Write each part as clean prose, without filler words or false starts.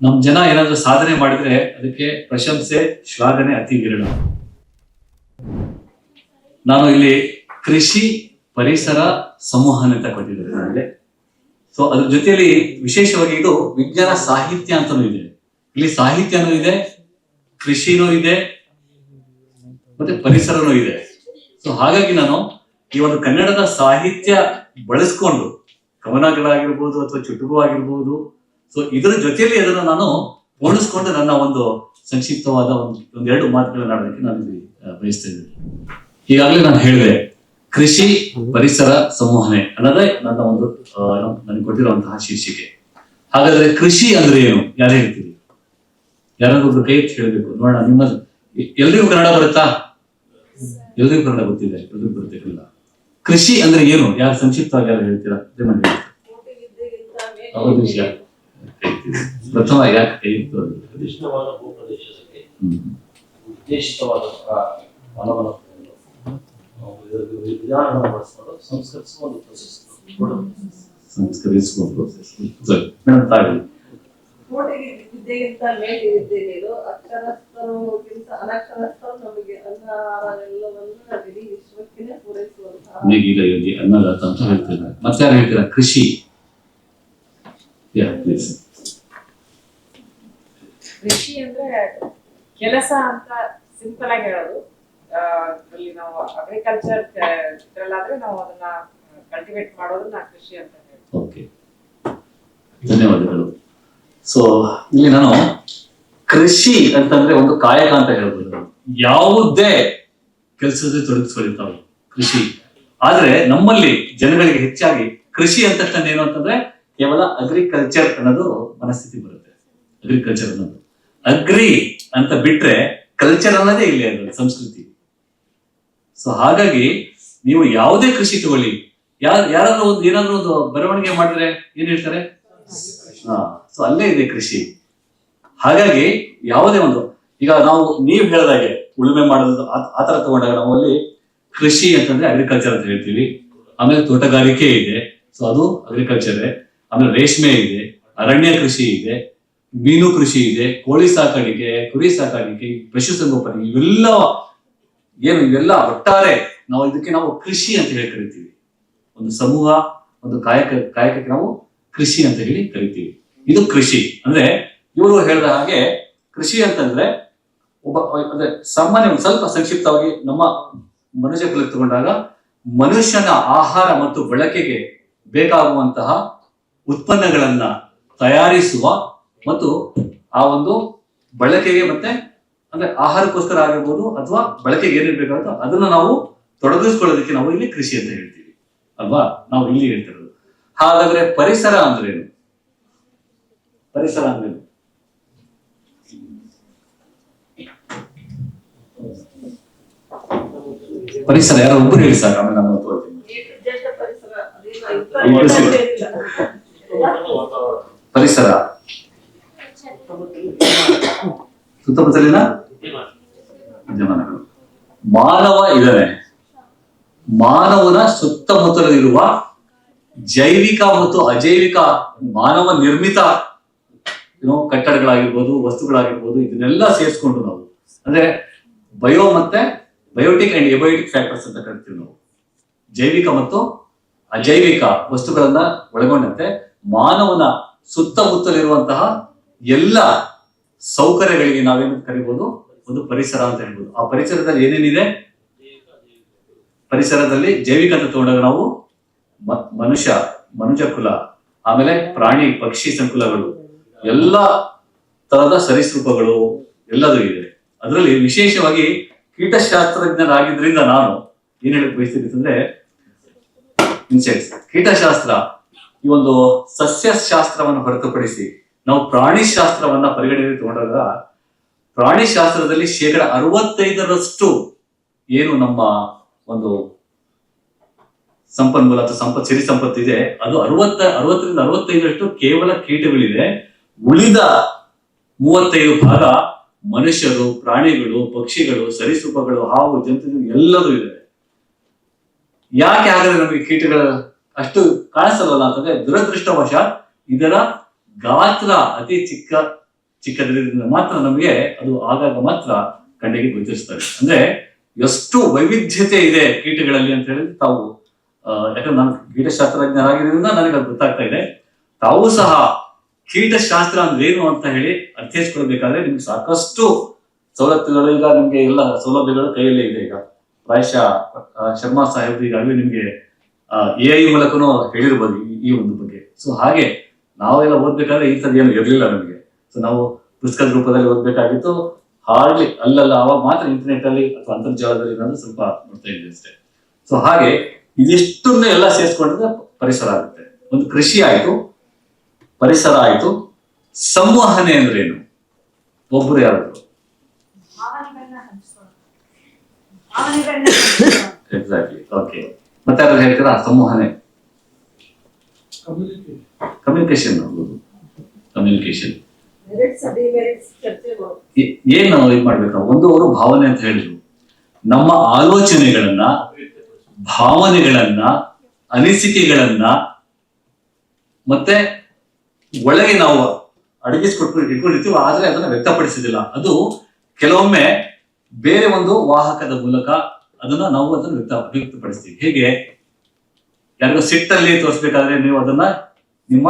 ನಮ್ ಜನ ಏನಾದ್ರೂ ಸಾಧನೆ ಮಾಡಿದ್ರೆ ಅದಕ್ಕೆ ಪ್ರಶಂಸೆ ಶ್ಲಾಘನೆ ಅತಿ ವಿರಳ. ನಾನು ಇಲ್ಲಿ ಕೃಷಿ ಪರಿಸರ ಸಂವಹನ ಅಂತ ಕೊಟ್ಟಿದ್ದೇನೆ ನನಗೆ. ಸೊ ಅದ್ರ ಜೊತೆಯಲ್ಲಿ ವಿಶೇಷವಾಗಿ ಇದು ವಿಜ್ಞಾನ ಸಾಹಿತ್ಯ ಅಂತಾನೂ ಇದೆ. ಇಲ್ಲಿ ಸಾಹಿತ್ಯನೂ ಇದೆ, ಕೃಷಿನೂ ಇದೆ, ಮತ್ತೆ ಪರಿಸರನೂ ಇದೆ. ಸೊ ಹಾಗಾಗಿ ನಾನು ಈ ಒಂದು ಕನ್ನಡದ ಸಾಹಿತ್ಯ ಬಳಸ್ಕೊಂಡು ಕವನಗಳಾಗಿರ್ಬೋದು ಅಥವಾ ಚುಟುಕು ಆಗಿರ್ಬೋದು, ಸೊ ಇದರ ಜೊತೆಯಲ್ಲಿ ಅದನ್ನು ನಾನು ಹೋಲಿಸ್ಕೊಂಡು ನನ್ನ ಒಂದು ಸಂಕ್ಷಿಪ್ತವಾದ ಒಂದೆರಡು ಮಾತುಗಳನ್ನ ಆಡೋದಕ್ಕೆ ನಾನು ಇಲ್ಲಿ ಬಯಸ್ತಾ ಇದ್ದೇನೆ. ಈಗಾಗಲೇ ನಾನು ಹೇಳಿದೆ, ಕೃಷಿ ಪರಿಸರ ಸಂವಹನೆ ಅನ್ನೋದೇ ನನ್ನ ಒಂದು ನನಗೆ ಕೊಟ್ಟಿರುವಂತಹ ಶೀರ್ಷಿಕೆ. ಹಾಗಾದ್ರೆ ಕೃಷಿ ಅಂದ್ರೆ ಏನು? ಯಾರು ಹೇಳ್ತೀರಿ? ಯಾರಾದ್ರೂ ಕೈ ಎತ್ತಿ ಹೇಳಬೇಕು ನೋಡೋಣ. ನಿಮ್ಮ ಎಲ್ರಿಗೂ ಕನ್ನಡ ಬರುತ್ತಾ? ಎಲ್ರಿಗೂ ಕನ್ನಡ ಗೊತ್ತಿದೆ, ಎಲ್ರಿಗೂ ಬರುತ್ತಿಲ್ಲ. ಕೃಷಿ ಅಂದ್ರೆ ಏನು? ಯಾರು ಸಂಕ್ಷಿಪ್ತವಾಗಿ ಯಾರು ಹೇಳ್ತೀರಾ? ವಿಷಯ ಪ್ರಥಮ ಯಾಕೆ ಕೈ ಇತ್ತು? ನಿರ್ದಿಷ್ಟವಾದ ಭೂಪ್ರದೇಶದಲ್ಲಿ ಉದ್ದೇಶಿತವಾದಂತಹ ವಿಧಾನಗಳನ್ನು ಬಳಸಿಕೊಂಡು ಸಂಸ್ಕರಿಸುವ ಒಂದು ಪ್ರೊಸೆಸ್. ಸಂಸ್ಕರಿಸುವ ಪ್ರೊಸೆಸ್. ಮೇಡಮ್ ತಾಯಿ ವಿದ್ಯೆಗಿಂತ ಮೇಟಿ ವಿದ್ಯೆಗಳು, ಅಕ್ಷರಸ್ಥರಿಗಿಂತ ಅನಕ್ಷರಸ್ಥರು ನಮಗೆ ಅನ್ನಹಾರವೆಲ್ಲವನ್ನು ಇಡೀ ವಿಶ್ವಕ್ಕೆ ಪೂರೈಸುವಂತಹ ನೇಗಿಲ ಯೋಗಿ ಅನ್ನದಾತ ಅಂತ ಹೇಳ್ತಿದ್ದಾರೆ. ಮತ್ತೆ ಯಾರು ಹೇಳ್ತೀರಾ? ಕೃಷಿ. ಕೃಷಿ ಅಂದ್ರೆ ಕೆಲಸ ಅಂತ ಸಿಂಪಲ್ ಆಗಿ ಹೇಳೋದು. ಅಲ್ಲಿ ನಾವು ಅಗ್ರಿಕಲ್ಚರ್ ಇದ್ರಲ್ಲಾದ್ರೆ ನಾವು ಅದನ್ನ ಕಲ್ಟಿವೇಟ್ ಮಾಡೋದನ್ನ ಕೃಷಿ ಅಂತ ಹೇಳ್ತೀವಿ. ಓಕೆ, ಧನ್ಯವಾದಗಳು. ಸೊ ಇಲ್ಲಿ ನಾನು ಕೃಷಿ ಅಂತಂದ್ರೆ ಒಂದು ಕಾಯಕ ಅಂತ ಹೇಳ್ಬೋದು. ಯಾವುದೇ ಕೆಲಸದಲ್ಲಿ ತೊಡಗಿಸ್ಕೊಳ್ತಾವೆ ಕೃಷಿ. ಆದ್ರೆ ನಮ್ಮಲ್ಲಿ ಜನಗಳಿಗೆ ಹೆಚ್ಚಾಗಿ ಕೃಷಿ ಅಂತ ತಕ್ಷಣ ಏನು ಅಂತಂದ್ರೆ ಕೇವಲ ಅಗ್ರಿಕಲ್ಚರ್ ಅನ್ನೋದು ಮನಸ್ಥಿತಿ ಬರುತ್ತೆ. ಅಗ್ರಿಕಲ್ಚರ್ ಅನ್ನೋದು ಅಗ್ರಿ ಅಂತ ಬಿಟ್ರೆ ಕಲ್ಚರ್ ಅನ್ನೋದೇ ಇಲ್ಲಿ ಅದು ಸಂಸ್ಕೃತಿ. ಸೊ ಹಾಗಾಗಿ ನೀವು ಯಾವುದೇ ಕೃಷಿ ತಗೊಳ್ಳಿ, ಯಾರಾದ್ರೂ ಒಂದು ಏನಾದ್ರೂ ಒಂದು ಬರವಣಿಗೆ ಮಾಡಿದ್ರೆ ಏನ್ ಹೇಳ್ತಾರೆ? ಸೊ ಅಲ್ಲೇ ಇದೆ ಕೃಷಿ. ಹಾಗಾಗಿ ಯಾವುದೇ ಒಂದು, ಈಗ ನಾವು ನೀವು ಹೇಳಿದಾಗೆ ಉಳುಮೆ ಮಾಡೋದು ಆತರ ತಗೊಂಡಾಗ ನಾವು ಅಲ್ಲಿ ಕೃಷಿ ಅಂತಂದ್ರೆ ಅಗ್ರಿಕಲ್ಚರ್ ಅಂತ ಹೇಳ್ತೀವಿ. ಆಮೇಲೆ ತೋಟಗಾರಿಕೆ ಇದೆ, ಸೊ ಅದು ಅಗ್ರಿಕಲ್ಚರ್. ಆಮೇಲೆ ರೇಷ್ಮೆ ಇದೆ, ಅರಣ್ಯ ಕೃಷಿ ಇದೆ, ಮೀನು ಕೃಷಿ ಇದೆ, ಕೋಳಿ ಸಾಕಾಣಿಕೆ, ಕುರಿ ಸಾಕಾಣಿಕೆ, ಪಶುಸಂಗೋಪನೆ, ಇವೆಲ್ಲ ಒಟ್ಟಾರೆ ನಾವು ಕೃಷಿ ಅಂತ ಹೇಳಿ ಕರಿತೀವಿ. ಒಂದು ಸಮೂಹ, ಒಂದು ಕಾಯಕಕ್ಕೆ ನಾವು ಕೃಷಿ ಅಂತ ಹೇಳಿ ಕರಿತೀವಿ. ಇದು ಕೃಷಿ ಅಂದ್ರೆ ಇವರು ಹೇಳಿದ ಹಾಗೆ ಕೃಷಿ ಅಂತಂದ್ರೆ ಅಂದ್ರೆ ಸಾಮಾನ್ಯ ಸ್ವಲ್ಪ ಸಂಕ್ಷಿಪ್ತವಾಗಿ ನಮ್ಮ ಮನುಷ್ಯ ಕುಲಕ್ಕೆ ತಗೊಂಡಾಗ ಮನುಷ್ಯನ ಆಹಾರ ಮತ್ತು ಬಳಕೆಗೆ ಬೇಕಾಗುವಂತಹ ಉತ್ಪನ್ನಗಳನ್ನ ತಯಾರಿಸುವ ಮತ್ತು ಆ ಒಂದು ಬಳಕೆಗೆ ಮತ್ತೆ ಅಂದ್ರೆ ಆಹಾರಕ್ಕೋಸ್ಕರ ಆಗಿರ್ಬೋದು ಅಥವಾ ಬಳಕೆಗೆ ಏನೇನು ಬೇಕಾಗುತ್ತೋ ಅದನ್ನ ನಾವು ತೊಡಗಿಸ್ಕೊಳ್ಳೋದಕ್ಕೆ ನಾವು ಇಲ್ಲಿ ಕೃಷಿ ಅಂತ ಹೇಳ್ತೀವಿ ಅಲ್ವಾ? ನಾವು ಇಲ್ಲಿ ಹೇಳ್ತಿರೋದು. ಹಾಗಾದ್ರೆ ಪರಿಸರ ಅಂದ್ರೇನು? ಪರಿಸರ ಅಂದ್ರೇನು? ಪರಿಸರ ಯಾರೋ ಒಬ್ಬರು ಹೇಳಿ ಸಾಕು, ಆಮೇಲೆ ನಾನು ತೋರ್ತೀನಿ. ಪರಿಸರ ಸುತ್ತಮುತ್ತಲಿನ ವಿದ್ಯಮಾನಗಳು. ಮಾನವ ಇದ್ದಾನೆ, ಮಾನವನ ಸುತ್ತಮುತ್ತಲಿರುವ ಜೈವಿಕ ಮತ್ತು ಅಜೈವಿಕ ಮಾನವ ನಿರ್ಮಿತ ಕಟ್ಟಡಗಳಾಗಿರ್ಬೋದು, ವಸ್ತುಗಳಾಗಿರ್ಬೋದು, ಇದನ್ನೆಲ್ಲ ಸೇರಿಸ್ಕೊಂಡು ನಾವು ಅಂದ್ರೆ ಬಯೋಟಿಕ್ ಅಂಡ್ ಎಬಯೋಟಿಕ್ ಫ್ಯಾಕ್ಟರ್ಸ್ ಅಂತ ಕರಿತೀವಿ ನಾವು. ಜೈವಿಕ ಮತ್ತು ಅಜೈವಿಕ ವಸ್ತುಗಳನ್ನ ಒಳಗೊಂಡಂತೆ ಮಾನವನ ಸುತ್ತಮುತ್ತಲಿರುವಂತಹ ಎಲ್ಲ ಸೌಕರ್ಯಗಳಿಗೆ ನಾವೇನು ಕರಿಬಹುದು? ಒಂದು ಪರಿಸರ ಅಂತ ಹೇಳ್ಬೋದು. ಆ ಪರಿಸರದಲ್ಲಿ ಏನೇನಿದೆ? ಪರಿಸರದಲ್ಲಿ ಜೈವಿಕ ಅಂತ ತಗೊಂಡಾಗ ನಾವು ಮನುಷ್ಯ ಕುಲ, ಆಮೇಲೆ ಪ್ರಾಣಿ ಪಕ್ಷಿ ಸಂಕುಲಗಳು, ಎಲ್ಲ ತರದ ಸರೀಸೃಪಗಳು ಎಲ್ಲದೂ ಇದೆ. ಅದರಲ್ಲಿ ವಿಶೇಷವಾಗಿ ಕೀಟಶಾಸ್ತ್ರಜ್ಞರಾಗಿದ್ರಿಂದ ನಾನು ಏನ್ ಹೇಳಕ್ ಬಯಸ್ತೀನಿ ಅಂದ್ರೆ ಇನ್ಸೆಕ್ಟ್ಸ್, ಕೀಟಶಾಸ್ತ್ರ, ಈ ಒಂದು ಸಸ್ಯಶಾಸ್ತ್ರವನ್ನು ಹೊರತುಪಡಿಸಿ ನಾವು ಪ್ರಾಣಿ ಶಾಸ್ತ್ರವನ್ನ ಪರಿಗಣನೆಗೆ ತಗೊಂಡಾಗ ಪ್ರಾಣಿ ಶಾಸ್ತ್ರದಲ್ಲಿ 65% ಏನು ನಮ್ಮ ಒಂದು ಸಂಪನ್ಮೂಲ ಅಥವಾ ಸಿರಿ ಸಂಪತ್ತಿದೆ ಅದು 60ರಿಂದ 65% ಕೇವಲ ಕೀಟಗಳಿದೆ. ಉಳಿದ 35% ಮನುಷ್ಯರು, ಪ್ರಾಣಿಗಳು, ಪಕ್ಷಿಗಳು, ಸರೀಸೃಪಗಳು, ಹಾವು, ಜಂತು ಎಲ್ಲದೂ ಇದೆ. ಯಾಕೆ ಹಾಗಾದ್ರೆ ನಮಗೆ ಕೀಟಗಳ ಅಷ್ಟು ಕಾಣಿಸಲ್ವಲ್ಲ ಅಂತಂದ್ರೆ ದುರದೃಷ್ಟವಶಾತ್ ಇದರ ಗಾತ್ರ ಅತಿ ಚಿಕ್ಕ ಚಿಕ್ಕದ್ರಿಂದ ಮಾತ್ರ ನಮಗೆ ಅದು ಆಗಾಗ ಮಾತ್ರ ಕಣ್ಣಿಗೆ ಗೋಚರಿಸ್ತವೆ. ಅಂದ್ರೆ ಎಷ್ಟು ವೈವಿಧ್ಯತೆ ಇದೆ ಕೀಟಗಳಲ್ಲಿ ಅಂತ ಹೇಳಿ ತಾವು ಯಾಕಂದ್ರೆ ನಾನು ಕೀಟಶಾಸ್ತ್ರಜ್ಞರಾಗಿರೋದ್ರಿಂದ ನನಗೆ ಅದು ಗೊತ್ತಾಗ್ತಾ ಇದೆ. ತಾವು ಸಹ ಕೀಟಶಾಸ್ತ್ರ ಅಂದ್ರೆ ಏನು ಅಂತ ಹೇಳಿ ಅರ್ಥೈಸ್ಕೊಳ್ಬೇಕಾದ್ರೆ ನಿಮ್ಗೆ ಸಾಕಷ್ಟು ಸವಲತ್ತುಗಳು, ಈಗ ನಿಮ್ಗೆ ಎಲ್ಲ ಸೌಲಭ್ಯಗಳು ಕೈಯಲ್ಲೇ ಇದೆ. ಈಗ ಪ್ರಾಯಶಃ ಶರ್ಮಾ ಸಾಹೇಬ್ ಈಗಾಗಲೇ ನಿಮ್ಗೆ AI ಮೂಲಕನೂ ಹೇಳಿರ್ಬೋದು ಈ ಒಂದು ಬಗ್ಗೆ. ಸೊ ಹಾಗೆ ನಾವೆಲ್ಲ ಓದ್ಬೇಕಾದ್ರೆ ಈ ಥರದ್ದು ಏನು ಇರಲಿಲ್ಲ ನಮಗೆ. ಸೊ ನಾವು ಪುಸ್ತಕದ ರೂಪದಲ್ಲಿ ಓದ್ಬೇಕಾಗಿತ್ತು. ಹಾರ್ಡ್ಲಿ ಅಲ್ಲಲ್ಲ ಅವಾಗ ಮಾತ್ರ ಇಂಟರ್ನೆಟ್ ಅಲ್ಲಿ ಅಥವಾ ಅಂತರ್ಜಾಲದಲ್ಲಿ ಏನಾದ್ರು ಸ್ವಲ್ಪ ನೋಡ್ತಾ ಇದ್ವಿ ಅಷ್ಟೇ. ಸೊ ಹಾಗೆ ಇದಿಷ್ಟನ್ನು ಎಲ್ಲ ಸೇರಿಸ್ಕೊಂಡ್ರೆ ಪರಿಸರ ಆಗುತ್ತೆ. ಒಂದು ಕೃಷಿ ಆಯ್ತು, ಪರಿಸರ ಆಯ್ತು, ಸಂವಹನೆ ಅಂದ್ರೆ ಏನು? ಒಬ್ರು ಯಾರಾದ್ರು ಎಕ್ಸಾಕ್ಟ್ಲಿ. ಓಕೆ, ಮತ್ತೆ ಯಾರು ಹೇಳ್ತೀರಾ? ಸಂವಹನೆ, ಕಮ್ಯುನಿಕೇಶನ್. ಕಮ್ಯುನಿಕೇಶನ್ ಏನ್ ನಾವು ಇದು ಮಾಡ್ಬೇಕು? ಒಂದು ಅವರು ಭಾವನೆ ಅಂತ ಹೇಳಿದ್ರು. ನಮ್ಮ ಆಲೋಚನೆಗಳನ್ನ, ಭಾವನೆಗಳನ್ನ, ಅನಿಸಿಕೆಗಳನ್ನ ಮತ್ತೆ ಒಳಗೆ ನಾವು ಇಟ್ಕೊಂಡಿರ್ತೀವಿ, ಆದ್ರೆ ಅದನ್ನ ವ್ಯಕ್ತಪಡಿಸಿದಿಲ್ಲ. ಅದು ಕೆಲವೊಮ್ಮೆ ಬೇರೆ ಒಂದು ವಾಹಕದ ಮೂಲಕ ನಾವು ಅದನ್ನ ವ್ಯಕ್ತಪಡಿಸ್ತೀವಿ. ಹೇಗೆ? ಯಾರಿಗೋ ಸಿಟ್ಟಲ್ಲಿ ತೋರಿಸ್ಬೇಕಾದ್ರೆ ನೀವು ಅದನ್ನ ನಿಮ್ಮ